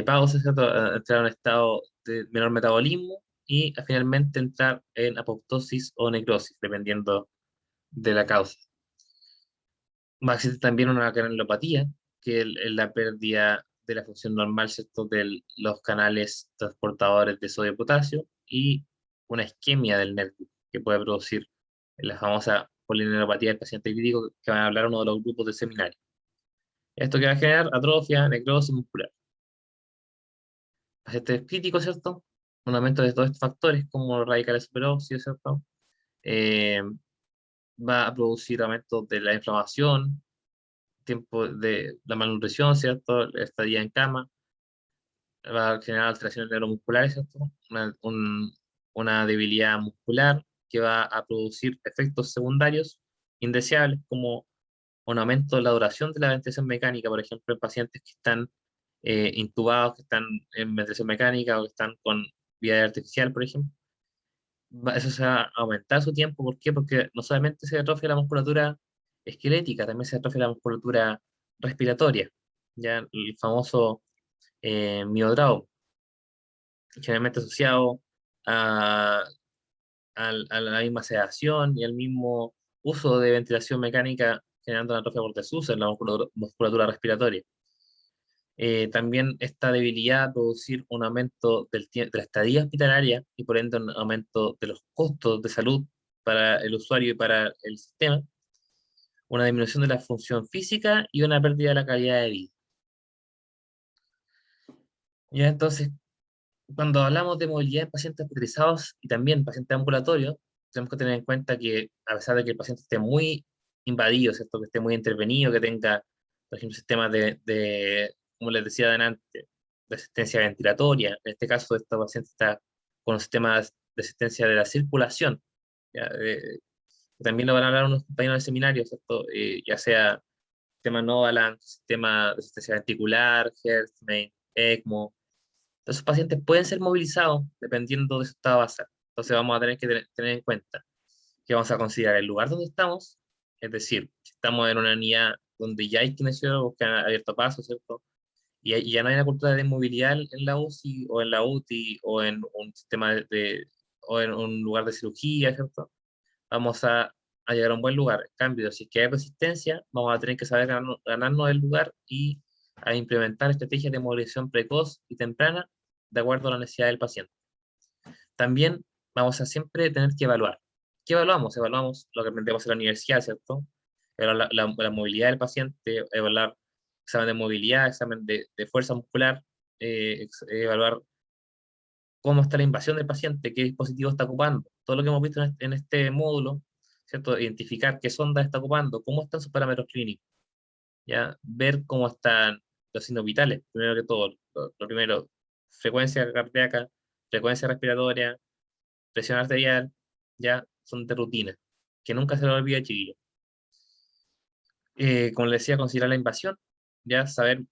pausa, ¿cierto? A entrar en un estado de menor metabolismo y a finalmente entrar en apoptosis o necrosis, dependiendo de la causa. Va a existir también una granulopatía, que es la pérdida de la función normal, ¿cierto?, de los canales transportadores de sodio y potasio, y una isquemia del nervio, que puede producir la famosa polineuropatía del paciente crítico, que van a hablar uno de los grupos del seminario. Esto que va a generar atrofia, necrosis muscular. Pacientes críticos, ¿cierto? Un aumento de todos estos factores, como los radicales superóxidos, ¿cierto? Eh, Va a producir aumento de la inflamación, tiempo de la malnutrición, ¿cierto? Estadía en cama, va a generar alteraciones neuromusculares, ¿cierto? Una debilidad muscular que va a producir efectos secundarios indeseables, como un aumento de la duración de la ventilación mecánica, por ejemplo, en pacientes que están intubados, que están en ventilación mecánica o que están con vía artificial, por ejemplo. Eso se va a aumentar su tiempo. ¿Por qué? Porque no solamente se atrofia la musculatura esquelética, también se atrofia la musculatura respiratoria, ya el famoso miodrago, generalmente asociado a, a la misma sedación y al mismo uso de ventilación mecánica, generando una atrofia por desuso en la musculatura respiratoria. También esta debilidad va a producir un aumento de la estadía hospitalaria y por ende un aumento de los costos de salud para el usuario y para el sistema, una disminución de la función física y una pérdida de la calidad de vida. Ya entonces, cuando hablamos de movilidad en pacientes hospitalizados y también pacientes ambulatorios, tenemos que tener en cuenta que a pesar de que el paciente esté muy invadido, ¿cierto?, que esté muy intervenido, que tenga, por ejemplo, sistemas como les decía adelante, de asistencia ventilatoria, en este caso esta paciente está con sistemas de asistencia de la circulación, ¿ya? También lo van a hablar unos compañeros del seminario, ¿cierto? Ya sea sistema Novaland, sistema de asistencia ventricular, Hertzmann, ECMO. Esos pacientes pueden ser movilizados dependiendo de su estado basal. Entonces vamos a tener que tener en cuenta que vamos a considerar el lugar donde estamos, es decir, si estamos en una unidad donde ya hay kinesiólogos que han abierto paso, ¿cierto? y ya no hay una cultura de movilidad en la UCI o en la UTI o en un sistema o en un lugar de cirugía, ¿cierto? Vamos a llegar a un buen lugar. En cambio, si es que hay resistencia, vamos a tener que saber ganarnos el lugar y a implementar estrategias de movilización precoz y temprana de acuerdo a la necesidad del paciente. También vamos a siempre tener que evaluar. ¿Qué evaluamos? Evaluamos lo que aprendemos en la universidad, ¿cierto? Evaluar la movilidad del paciente, evaluar examen de movilidad, examen de fuerza muscular, evaluar cómo está la invasión del paciente, qué dispositivo está ocupando, todo lo que hemos visto en este módulo, ¿cierto? Identificar qué sonda está ocupando, cómo están sus parámetros clínicos, ¿ya? Ver cómo están los signos vitales, primero que todo, lo primero, frecuencia cardíaca, frecuencia respiratoria, presión arterial, ya son de rutina, que nunca se lo olvide, chiquillo. Como les decía, considerar la invasión, ya saber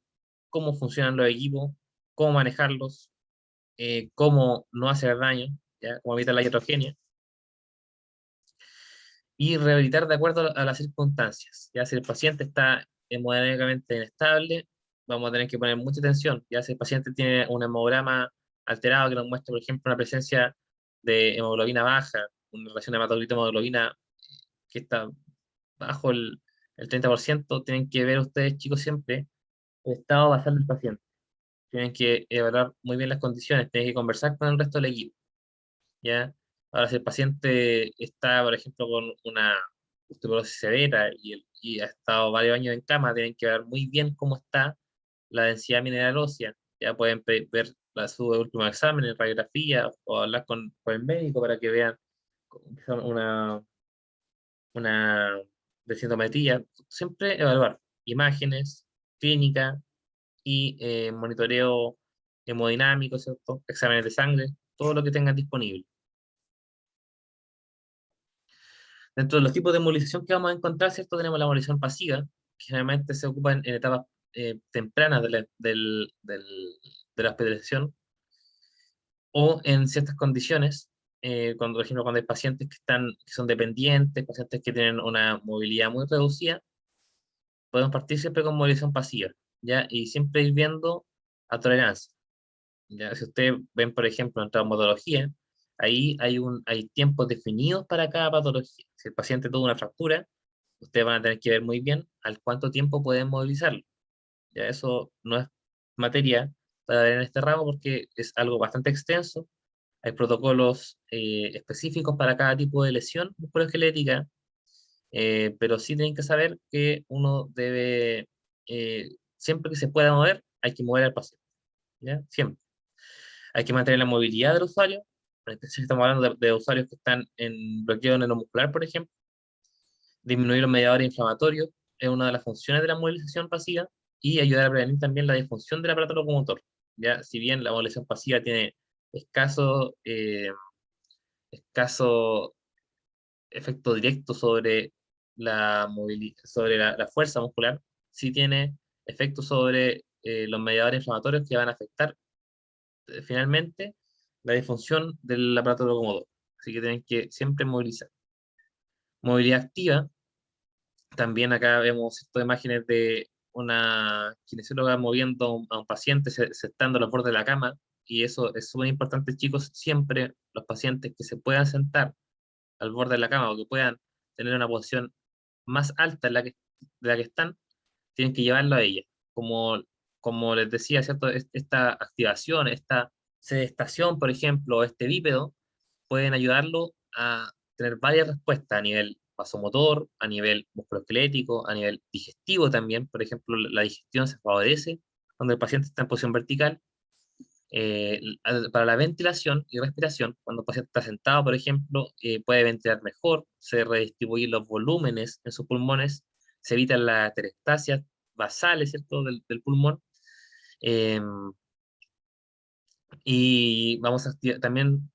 cómo funcionan los equipos, cómo manejarlos, cómo no hacer daño, ya, cómo evitar la iatrogenia, y rehabilitar de acuerdo a las circunstancias. Ya si el paciente está hemodinámicamente inestable, vamos a tener que poner mucha atención. Ya si el paciente tiene un hemograma alterado que nos muestra, por ejemplo, una presencia de hemoglobina baja, una relación de hematocrito-hemoglobina que está bajo el 30%, tienen que ver ustedes, chicos, siempre el estado basal del paciente. Tienen que evaluar muy bien las condiciones, tienen que conversar con el resto del equipo. ¿Ya? Ahora, si el paciente está, por ejemplo, con una osteoporosis severa y ha estado varios años en cama, tienen que ver muy bien cómo está la densidad mineral ósea. Ya pueden ver su último examen, en radiografía, o hablar con el médico para que vean una densitometría. Siempre evaluar imágenes, clínica y monitoreo hemodinámico, ¿cierto? Exámenes de sangre, todo lo que tengan disponible. Dentro de los tipos de movilización que vamos a encontrar, ¿cierto? Tenemos la movilización pasiva, que generalmente se ocupa en etapas tempranas de la hospitalización o en ciertas condiciones, cuando, por ejemplo, cuando hay pacientes que son dependientes, pacientes que tienen una movilidad muy reducida, podemos partir siempre con movilización pasiva, ¿ya? Y siempre ir viendo a tolerancia. ¿Ya? Si ustedes ven, por ejemplo, en traumatología, ahí hay tiempos definidos para cada patología. Si el paciente tuvo una fractura, ustedes van a tener que ver muy bien al cuánto tiempo pueden movilizarlo. Ya eso no es materia para ver en este ramo porque es algo bastante extenso. Hay protocolos específicos para cada tipo de lesión musculoesquelética, pero sí tienen que saber que uno debe, siempre que se pueda mover, hay que mover al paciente. ¿Ya? Siempre. Hay que mantener la movilidad del usuario. En especial estamos hablando de usuarios que están en bloqueo neuromuscular, por ejemplo. Disminuir los mediadores inflamatorios es una de las funciones de la movilización pasiva y ayudar a prevenir también la disfunción del aparato locomotor. Ya, si bien la movilización pasiva tiene escaso, escaso efecto directo sobre sobre la fuerza muscular, sí tiene efecto sobre los mediadores inflamatorios que van a afectar finalmente la disfunción del aparato locomotor. Así que tienen que siempre movilizar. Movilidad activa. También acá vemos estas imágenes de una kinesióloga moviendo a un paciente, sentando a los bordes de la cama, y eso es súper importante, chicos, siempre los pacientes que se puedan sentar al borde de la cama o que puedan tener una posición más alta de la que están, tienen que llevarlo a ella. Como, como les decía, ¿cierto? Esta activación, esta sedestación, por ejemplo, este bípedo, pueden ayudarlo a tener varias respuestas a nivel vasomotor, a nivel musculoesquelético, a nivel digestivo también. Por ejemplo, la digestión se favorece cuando el paciente está en posición vertical. Para la ventilación y respiración, cuando el paciente está sentado, por ejemplo, puede ventilar mejor, se redistribuyen los volúmenes en sus pulmones, se evitan las aterestasias basales, ¿cierto?, del pulmón. eh, y vamos a también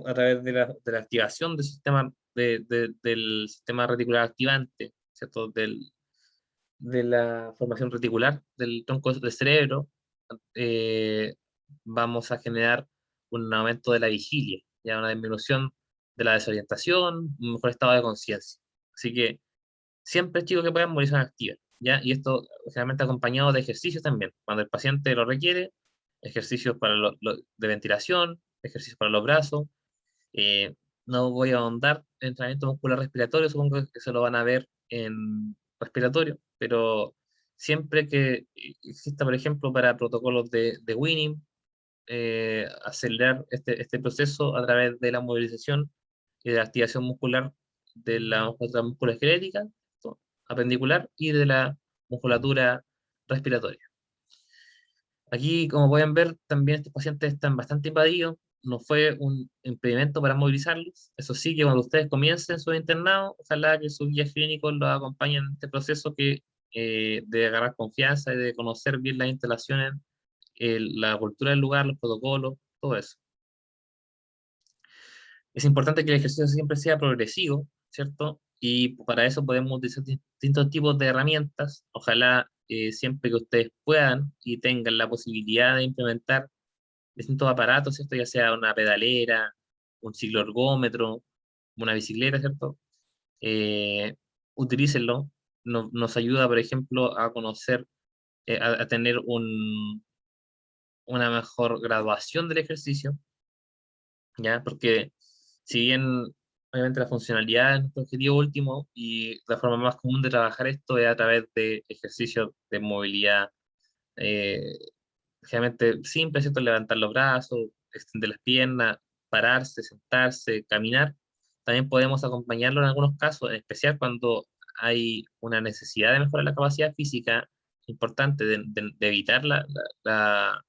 a través de la activación del sistema reticular activante, ¿cierto? De la formación reticular del tronco del cerebro, eh, vamos a generar un aumento de la vigilia, ya una disminución de la desorientación, un mejor estado de conciencia. Así que siempre, chicos, que puedan movilizar activa. ¿ya? Y esto generalmente acompañado de ejercicios también, cuando el paciente lo requiere, ejercicios para de ventilación, ejercicios para los brazos. No voy a ahondar en entrenamiento muscular respiratorio, supongo que se lo van a ver en respiratorio, pero siempre que exista, por ejemplo, para protocolos de Winning, acelerar este proceso a través de la movilización y de la activación muscular de la musculatura esquelética, ¿no? Apendicular y de la musculatura respiratoria. Aquí, como pueden ver, también estos pacientes están bastante invadidos, no fue un impedimento para movilizarlos. Eso sí, que cuando ustedes comiencen su internado, ojalá que sus guías clínicos los acompañen en este proceso de agarrar confianza y de conocer bien las instalaciones, la cultura del lugar, los protocolos, todo eso. Es importante que el ejercicio siempre sea progresivo, ¿cierto? Y para eso podemos utilizar distintos tipos de herramientas. Ojalá siempre que ustedes puedan y tengan la posibilidad de implementar distintos aparatos, ¿cierto? Ya sea una pedalera, un cicloergómetro, una bicicleta, ¿cierto? Eh, Utilícenlo. Nos ayuda, por ejemplo, a conocer, a tener una mejor graduación del ejercicio, ¿ya? Porque si bien obviamente la funcionalidad es nuestro objetivo último y la forma más común de trabajar esto es a través de ejercicios de movilidad, eh, generalmente simple, ¿cierto? Levantar los brazos, extender las piernas, pararse, sentarse, caminar. También podemos acompañarlo en algunos casos, en especial cuando hay una necesidad de mejorar la capacidad física importante de evitar la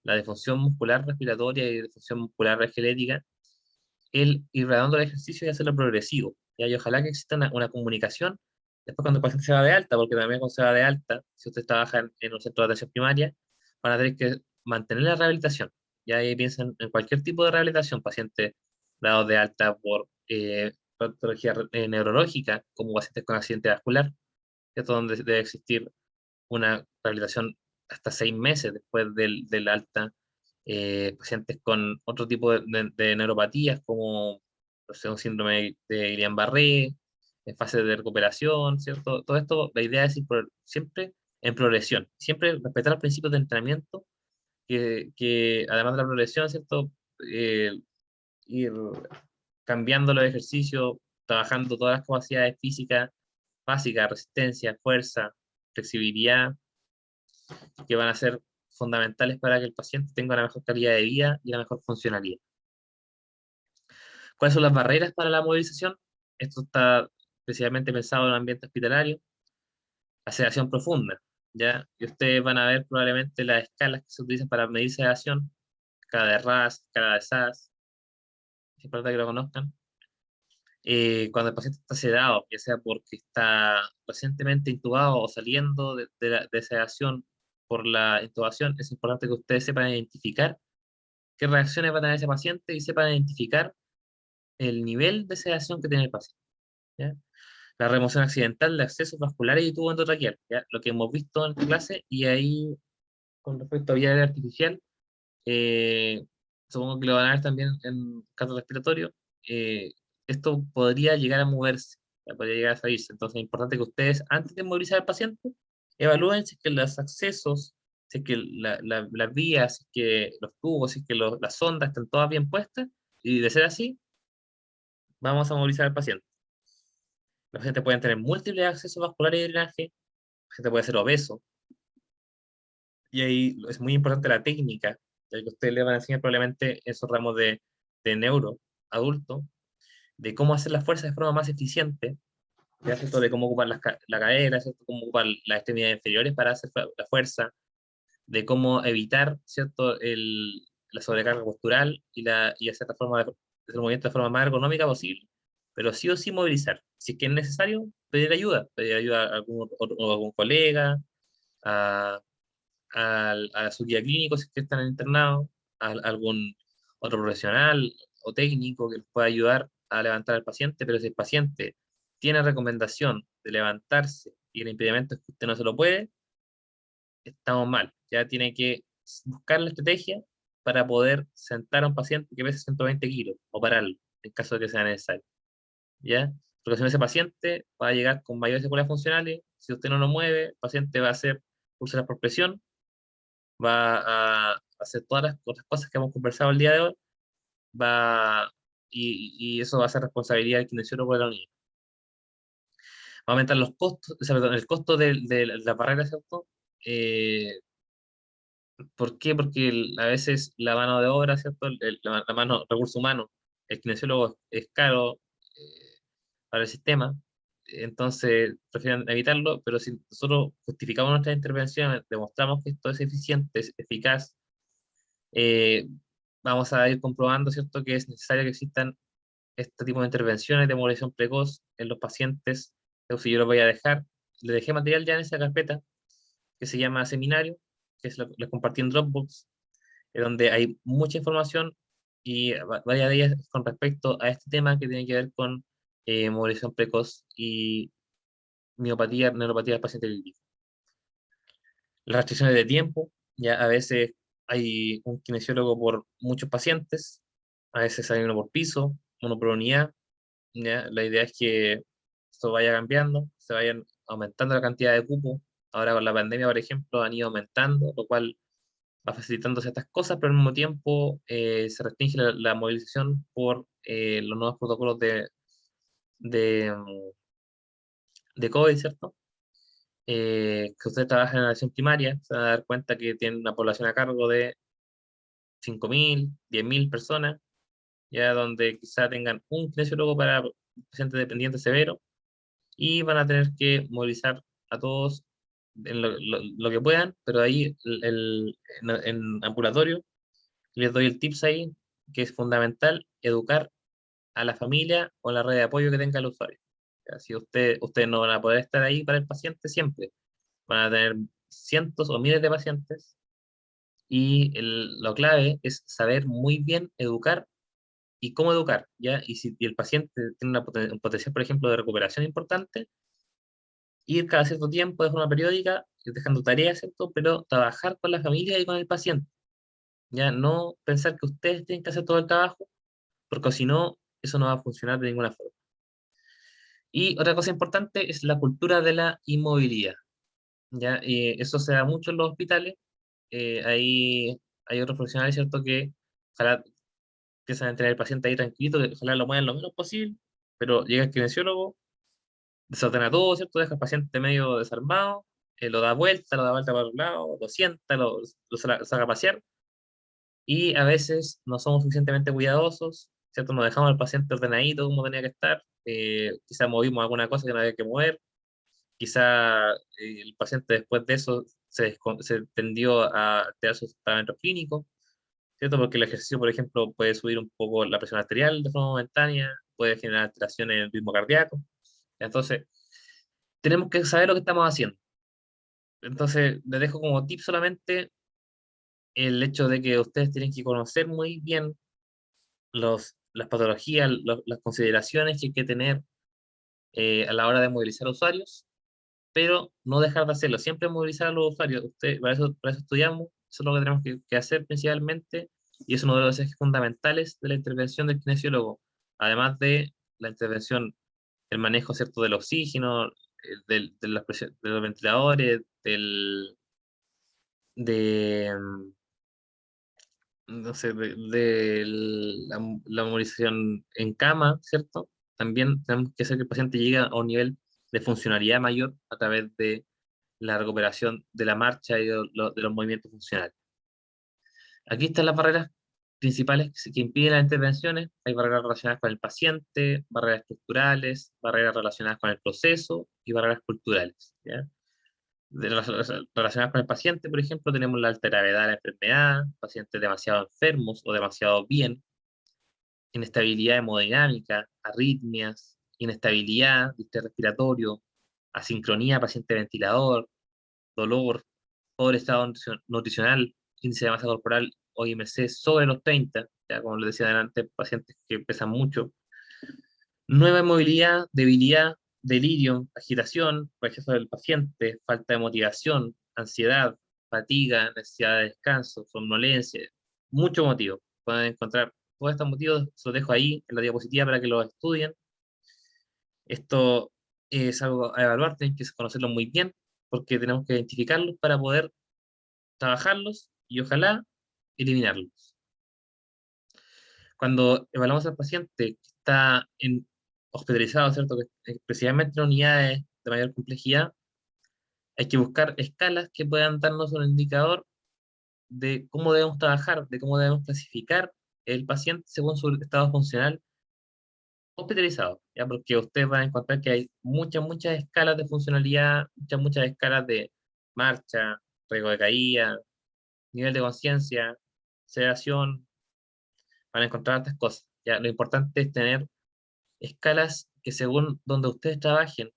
disfunción muscular respiratoria y disfunción muscular esquelética, el ir gradando el ejercicio y hacerlo progresivo. ¿Ya? Y ojalá que exista una comunicación después cuando el paciente se va de alta, porque también cuando se va de alta, si usted trabaja en un centro de atención primaria, van a tener que mantener la rehabilitación. Ya ahí piensan en cualquier tipo de rehabilitación, pacientes dados de alta por patología neurológica, como pacientes con accidente vascular, ¿cierto? Donde debe existir una rehabilitación hasta 6 meses después del alta, pacientes con otro tipo de neuropatías, como no sé, un síndrome de Guillain-Barré, en fase de recuperación, ¿cierto? Todo esto, la idea es ir siempre en progresión, siempre respetar los principios de entrenamiento, que además de la progresión, ¿cierto? Ir cambiando los ejercicios, trabajando todas las capacidades físicas básicas, resistencia, fuerza, flexibilidad, que van a ser fundamentales para que el paciente tenga una mejor calidad de vida y una mejor funcionalidad. ¿Cuáles son las barreras para la movilización? Esto está especialmente pensado en el ambiente hospitalario. La sedación profunda, ¿ya? Y ustedes van a ver probablemente las escalas que se utilizan para medir sedación, escala de RAS, escala de SAS, es importante que lo conozcan. Cuando el paciente está sedado, ya sea porque está recientemente intubado o saliendo de sedación por la intubación, es importante que ustedes sepan identificar qué reacciones va a tener ese paciente y sepan identificar el nivel de sedación que tiene el paciente, ¿ya? La remoción accidental de accesos vasculares y tubo endotraqueal, ¿ya? Lo que hemos visto en esta clase, y ahí con respecto a vía aérea artificial, eh, supongo que lo van a ver también en caso respiratorio, eh, esto podría llegar a moverse, ya podría llegar a salirse. Entonces es importante que ustedes, antes de movilizar al paciente, evalúen si es que los accesos, si es que las vías, si es que los tubos, si es que las sondas están todas bien puestas, y de ser así, vamos a movilizar al paciente. Los pacientes pueden tener múltiples accesos vasculares y drenaje, el paciente puede ser obeso, y ahí es muy importante la técnica, ya que ustedes le van a enseñar probablemente en esos ramos de neuro adulto, de cómo hacer las fuerzas de forma más eficiente, ¿ya? ¿Cierto? De cómo ocupar la cadera, ¿cierto? Cómo ocupar las extremidades inferiores para hacer la fuerza, de cómo evitar, ¿cierto? La sobrecarga postural y hacer hacer el movimiento de forma más ergonómica posible, pero sí o sí movilizar. Si es que es necesario, pedir ayuda a algún colega, a, a su guía clínico si es que están internados, a algún otro profesional o técnico que les pueda ayudar a levantar al paciente, pero si el paciente tiene recomendación de levantarse y el impedimento es que usted no se lo puede, estamos mal. Ya tiene que buscar la estrategia para poder sentar a un paciente que pesa 120 kilos o pararlo, en caso de que sea necesario. ¿Ya? Porque si no, ese paciente va a llegar con mayores secuelas funcionales Si usted no lo mueve, el paciente va a hacer úlceras por presión, va a hacer todas las otras cosas que hemos conversado el día de hoy, va, y eso va a ser responsabilidad del kinesiólogo de la unidad. Va a aumentar los costos, o sea, perdón, el costo de la barrera, ¿cierto? Eh, ¿Por qué? Porque a veces la mano de obra, ¿cierto? La mano, recurso humano, el kinesiólogo es caro para el sistema, entonces prefieren evitarlo, pero si nosotros justificamos nuestras intervenciones, demostramos que esto es eficiente, es eficaz, eh, vamos a ir comprobando, ¿cierto?, que es necesario que existan este tipo de intervenciones de movilización precoz en los pacientes. Entonces yo lo voy a dejar, le dejé material ya en esa carpeta que se llama seminario, que es lo compartí en Dropbox, donde hay mucha información y varias de ellas con respecto a este tema que tiene que ver con movilización precoz y miopatía, neuropatía del paciente clínico. Las restricciones de tiempo, ya a veces hay un kinesiólogo por muchos pacientes, a veces hay uno por piso, uno por unidad, ya. La idea es que esto vaya cambiando, se vayan aumentando la cantidad de cupos. Ahora con la pandemia, por ejemplo, han ido aumentando, lo cual va facilitando ciertas cosas, pero al mismo tiempo se restringe la movilización por los nuevos protocolos de, mm, de COVID, ¿cierto? Que usted trabaja en la atención primaria, se van a dar cuenta que tienen una población a cargo de 5.000, 10.000 personas, ya donde quizá tengan un kinesiólogo para pacientes dependientes severos y van a tener que movilizar a todos en lo que puedan, pero ahí en ambulatorio les doy el tips ahí, que es fundamental educar a la familia o la red de apoyo que tenga el usuario. Ya, si ustedes no van a poder estar ahí para el paciente siempre, van a tener cientos o miles de pacientes y lo clave es saber muy bien educar y cómo educar, ¿ya? Y si el paciente tiene un potencial, por ejemplo, de recuperación importante, ir cada cierto tiempo de forma periódica, ir dejando tareas, ¿cierto? Pero trabajar con la familia y con el paciente, ¿ya? No pensar que ustedes tienen que hacer todo el trabajo, porque si no, eso no va a funcionar de ninguna forma. Y otra cosa importante es la cultura de la inmovilidad, ¿ya? Y eso se da mucho en los hospitales. Hay otros profesionales, ¿cierto?, que ojalá empiezan a tener al paciente ahí tranquilito, que ojalá lo muevan lo menos posible, pero llega el kinesiólogo, desordena todo, ¿cierto? Deja al paciente medio desarmado, lo da vuelta para un lado, lo sienta, lo saca a pasear, y a veces no somos suficientemente cuidadosos, ¿cierto? Nos dejamos al paciente ordenadito como tenía que estar, quizá movimos alguna cosa que no había que mover, quizá el paciente después de eso se tendió a alterar sus parámetros clínicos, ¿cierto? Porque el ejercicio, por ejemplo, puede subir un poco la presión arterial de forma momentánea, puede generar alteraciones en el ritmo cardíaco. Entonces, tenemos que saber lo que estamos haciendo. Entonces, les dejo como tip solamente el hecho de que ustedes tienen que conocer muy bien las patologías, las consideraciones que hay que tener a la hora de movilizar usuarios, pero no dejar de hacerlo. Siempre movilizar a los usuarios. Para eso estudiamos, eso es lo que tenemos que hacer principalmente, y es uno de los ejes fundamentales de la intervención del kinesiólogo, además de la intervención, el manejo, ¿cierto?, del oxígeno, de los ventiladores, de, no sé, de la movilización en cama, ¿cierto? También tenemos que hacer que el paciente llegue a un nivel de funcionalidad mayor a través de la recuperación de la marcha y de los movimientos funcionales. Aquí están las barreras principales que impiden las intervenciones. Hay barreras relacionadas con el paciente, barreras estructurales, barreras relacionadas con el proceso y barreras culturales, ¿ya? Relacionadas con el paciente, por ejemplo, tenemos la alta gravedad de la enfermedad, pacientes demasiado enfermos o demasiado bien, inestabilidad hemodinámica, arritmias, inestabilidad, distrés respiratorio, asincronía paciente-ventilador, dolor, pobre estado nutricional, índice de masa corporal o IMC sobre los 30, ya como les decía adelante, pacientes que pesan mucho, nueva inmovilidad, debilidad, delirio, agitación, rechazo del paciente, falta de motivación, ansiedad, fatiga, necesidad de descanso, somnolencia, muchos motivos. Pueden encontrar todos estos motivos, se los dejo ahí en la diapositiva para que los estudien. Esto es algo a evaluar, tienen que conocerlos muy bien, porque tenemos que identificarlos para poder trabajarlos y ojalá eliminarlos. Cuando evaluamos al paciente que está hospitalizado, ¿cierto? Que, especialmente en unidades de mayor complejidad, hay que buscar escalas que puedan darnos un indicador de cómo debemos trabajar, de cómo debemos clasificar el paciente según su estado funcional hospitalizado, ¿ya? Porque ustedes van a encontrar que hay muchas escalas de funcionalidad, muchas escalas de marcha, riesgo de caída, nivel de conciencia, sedación, van a encontrar estas cosas, ¿ya? Lo importante es tener escalas que según donde ustedes trabajen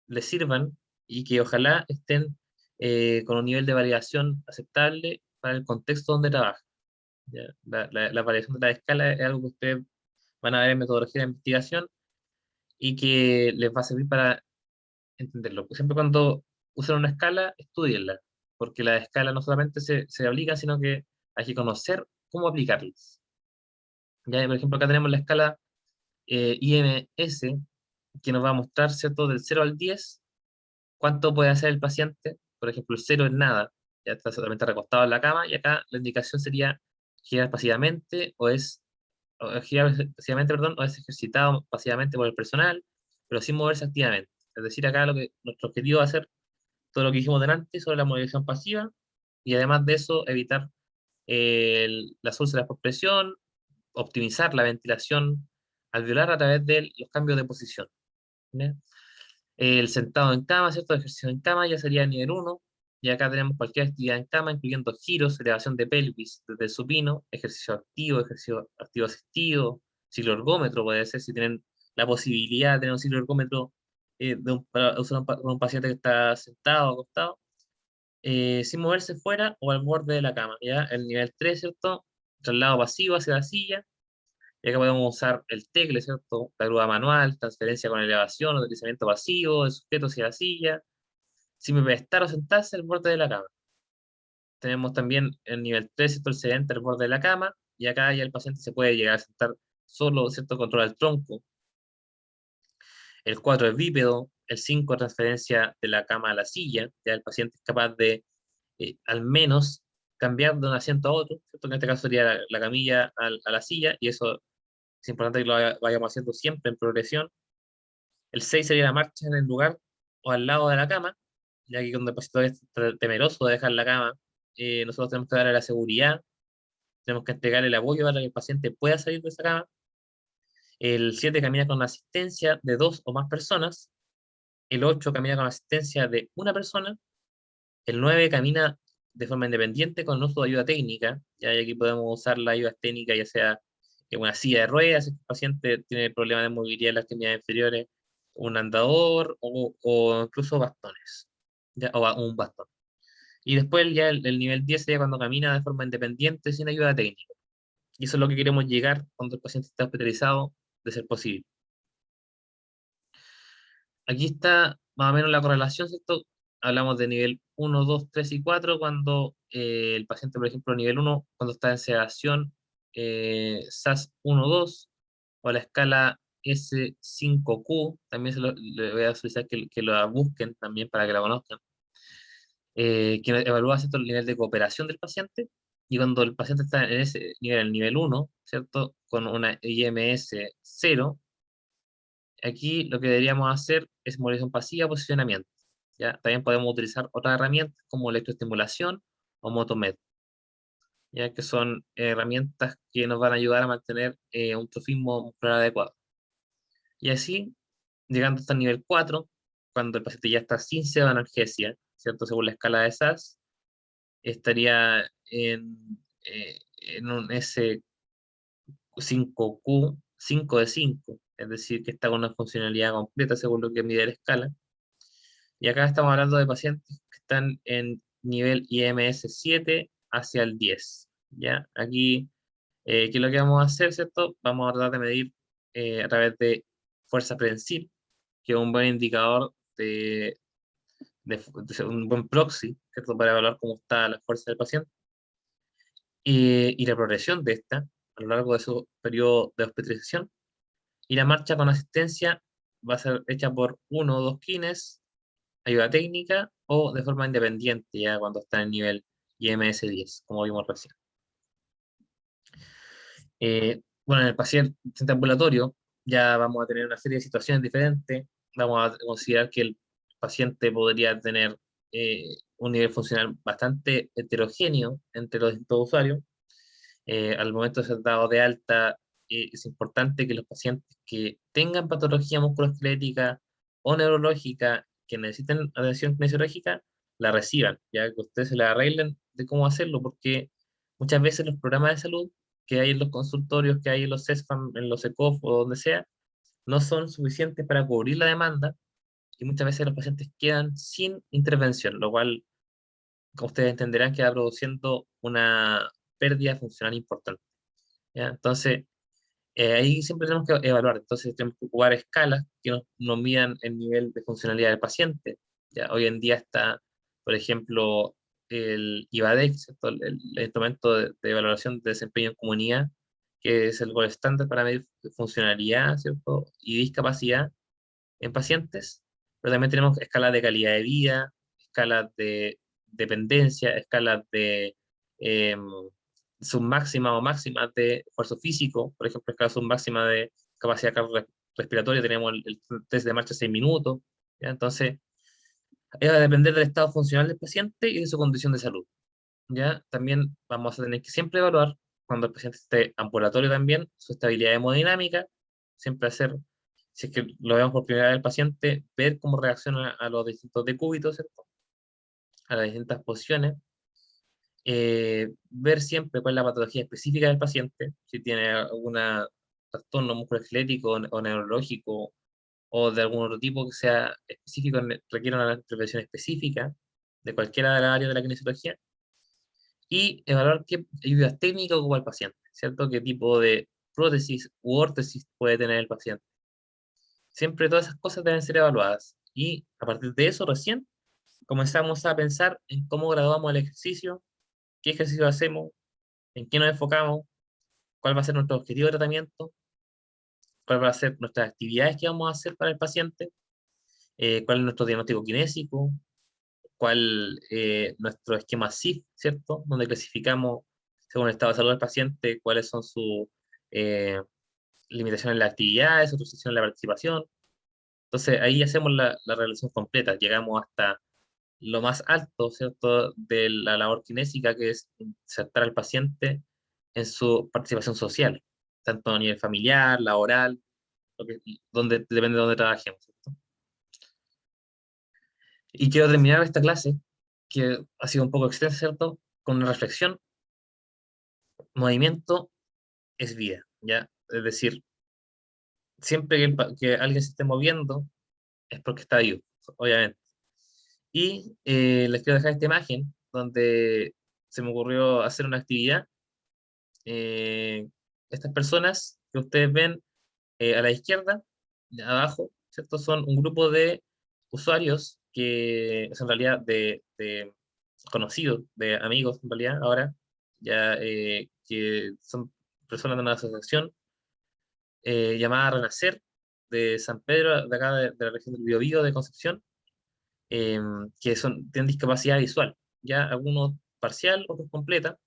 les sirvan y que ojalá estén con un nivel de variación aceptable para el contexto donde trabajan, ¿ya? La variación de la escala es algo que ustedes van a ver en metodología de investigación y que les va a servir para entenderlo. Por ejemplo, cuando usan una escala, estudienla, porque las escalas no solamente se aplican, sino que hay que conocer cómo aplicarlas. Ya, por ejemplo, acá tenemos la escala IMS, que nos va a mostrar, ¿cierto?, del 0 al 10, cuánto puede hacer el paciente. Por ejemplo, el 0 es nada, ya está solamente recostado en la cama, y acá la indicación sería girar pasivamente o girar pasivamente, perdón, o es ejercitado pasivamente por el personal, pero sin moverse activamente. Es decir, acá nuestro objetivo va a ser todo lo que dijimos delante sobre la movilización pasiva, y además de eso, evitar las úlceras por presión, optimizar la ventilación alveolar a través de los cambios de posición, ¿ya? El sentado en cama, ¿cierto? El ejercicio en cama ya sería nivel uno, y acá tenemos cualquier actividad en cama, incluyendo giros, elevación de pelvis desde el supino, ejercicio activo asistido, ciclo ergómetro puede ser, si tienen la posibilidad de tener un ciclo ergómetro para usar con un paciente que está sentado, acostado, sin moverse fuera o al borde de la cama, ¿ya? El nivel 3, ¿cierto? Traslado pasivo hacia la silla, y acá podemos usar el tecle, ¿cierto? La grúa manual, transferencia con elevación o deslizamiento pasivo, el sujeto hacia la silla, sin estar o sentarse al borde de la cama. Tenemos también el nivel 3, ¿cierto? El sedente al borde de la cama, y acá ya el paciente se puede llegar a sentar solo, ¿cierto? Controla el tronco. El 4 es bípedo, el 5 transferencia de la cama a la silla, ya el paciente es capaz de al menos cambiar de un asiento a otro, ¿cierto? En este caso sería la camilla a la silla, y eso es importante que lo vayamos haciendo siempre en progresión. El 6 sería la marcha en el lugar o al lado de la cama, ya que cuando el paciente es temeroso de dejar la cama, nosotros tenemos que darle la seguridad, tenemos que entregarle el apoyo para que el paciente pueda salir de esa cama. El 7 camina con asistencia de dos o más personas. El 8 camina con asistencia de una persona. El 9 camina de forma independiente con el uso de ayuda técnica. Ya y aquí podemos usar la ayuda técnica, ya sea una silla de ruedas, si el paciente tiene problemas de movilidad en las extremidades inferiores, un andador o incluso bastones, ya, un bastón. Y después ya el nivel 10 sería cuando camina de forma independiente sin ayuda técnica. Y eso es lo que queremos llegar cuando el paciente está hospitalizado, de ser posible. Aquí está más o menos la correlación, ¿cierto? Hablamos de nivel 1, 2, 3 y 4 cuando el paciente, por ejemplo, nivel 1, cuando está en sedación SAS 1-2, o la escala S5Q, también le voy a solicitar que la busquen también para que la conozcan, que evalúa, ¿cierto?, el nivel de cooperación del paciente, y cuando el paciente está en ese nivel, el nivel 1, ¿cierto?, con una IMS 0, aquí lo que deberíamos hacer es movilización pasiva, posicionamiento, ¿ya? También podemos utilizar otras herramientas como electroestimulación o Motomed, ya que son herramientas que nos van a ayudar a mantener un trofismo muscular adecuado. Y así, llegando hasta el nivel 4, cuando el paciente ya está sin pseudoanalgesia, ¿cierto? Según la escala de SAS, estaría en un S5Q, 5 de 5, es decir, que está con una funcionalidad completa según lo que mide la escala. Y acá estamos hablando de pacientes que están en nivel IMS 7 hacia el 10, ¿ya? Aquí, ¿qué es lo que vamos a hacer, cierto? Vamos a tratar de medir a través de fuerza prensil, que es un buen indicador de un buen proxy, ¿cierto? Para evaluar cómo está la fuerza del paciente y la progresión de esta a lo largo de su periodo de hospitalización, y la marcha con asistencia va a ser hecha por uno o dos kines, ayuda técnica, o de forma independiente, ya cuando está en el nivel IMS-10, como vimos recién. Bueno, en el paciente ambulatorio ya vamos a tener una serie de situaciones diferentes. Vamos a considerar que el paciente podría tener un nivel funcional bastante heterogéneo entre los distintos usuarios. Al momento de ser dado de alta, es importante que los pacientes que tengan patología musculoesquelética o neurológica que necesiten atención kinesiológica la reciban, ya que ustedes se la arreglen de cómo hacerlo, porque muchas veces los programas de salud que hay en los consultorios, que hay en los CESFAM, en los ECOF o donde sea, no son suficientes para cubrir la demanda y muchas veces los pacientes quedan sin intervención, lo cual, como ustedes entenderán, queda produciendo una pérdida funcional importante. ¿Ya? Entonces, ahí siempre tenemos que evaluar. Entonces, tenemos que ocupar escalas que nos midan el nivel de funcionalidad del paciente. ¿Ya? Hoy en día está, por ejemplo, el IVADEX, ¿cierto? El instrumento de evaluación de desempeño en comunidad, que es el gold estándar para medir funcionalidad, ¿cierto? Y discapacidad en pacientes. Pero también tenemos escalas de calidad de vida, escalas de dependencia, escalas de em, submáxima o máxima de esfuerzo físico, por ejemplo, escala submáxima de capacidad respiratoria, tenemos el test de marcha 6 minutos, ¿ya? Entonces, va a depender del estado funcional del paciente y de su condición de salud, ¿ya? También vamos a tener que siempre evaluar, cuando el paciente esté ambulatorio también, su estabilidad hemodinámica, siempre hacer, si es que lo vemos por primera vez el paciente, ver cómo reacciona a los distintos decúbitos, ¿cierto? A las distintas posiciones, ver siempre cuál es la patología específica del paciente, si tiene algún trastorno musculoesquelético o neurológico o de algún otro tipo que sea específico, requiera una intervención específica de cualquiera de las áreas de la kinesiología, y evaluar qué ayudas técnicas ocupa el paciente, ¿cierto? Qué tipo de prótesis u órtesis puede tener el paciente. Siempre todas esas cosas deben ser evaluadas y a partir de eso recién comenzamos a pensar en cómo graduamos el ejercicio, qué ejercicio hacemos, en qué nos enfocamos, cuál va a ser nuestro objetivo de tratamiento, cuál va a ser nuestras actividades que vamos a hacer para el paciente, cuál es nuestro diagnóstico kinésico, cuál nuestro esquema SIF, ¿cierto? Donde clasificamos, según el estado de salud del paciente, cuáles son sus eh, limitaciones en las actividades, sus restricciones en la participación. Entonces ahí hacemos la relación completa, llegamos hasta lo más alto, ¿cierto?, de la labor kinésica, que es insertar al paciente en su participación social, tanto a nivel familiar, laboral, donde, depende de dónde trabajemos, ¿cierto? Y quiero terminar esta clase, que ha sido un poco extensa, ¿cierto?, con una reflexión. Movimiento es vida, ¿ya? Es decir, siempre que alguien se esté moviendo es porque está vivo, obviamente. Y les quiero dejar esta imagen donde se me ocurrió hacer una actividad. Eh, Estas personas que ustedes ven a la izquierda, abajo, ¿cierto? Son un grupo de usuarios que son en realidad de conocidos, de amigos en realidad, ahora, ya que son personas de una asociación llamada Renacer, de San Pedro, de acá de la región del Biobío, de Concepción, eh, que tienen discapacidad visual, ya algunos parcial, otros completa,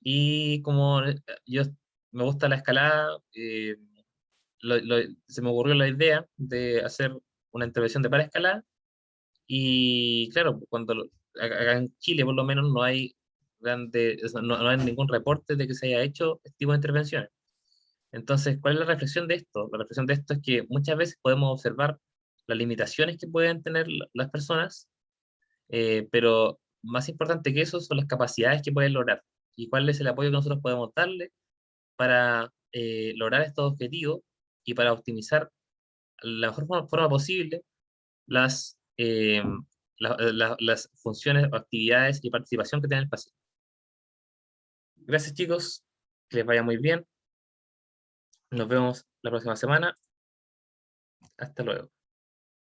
y como yo me gusta la escalada, se me ocurrió la idea de hacer una intervención de paraescalada, y claro, acá en Chile por lo menos no hay no hay ningún reporte de que se haya hecho este tipo de intervenciones. Entonces, ¿cuál es la reflexión de esto? La reflexión de esto es que muchas veces podemos observar las limitaciones que pueden tener las personas, pero más importante que eso son las capacidades que pueden lograr y cuál es el apoyo que nosotros podemos darle para lograr estos objetivos y para optimizar la mejor forma posible las, las funciones, actividades y participación que tiene el paciente. Gracias, chicos, que les vaya muy bien. Nos vemos la próxima semana. Hasta luego.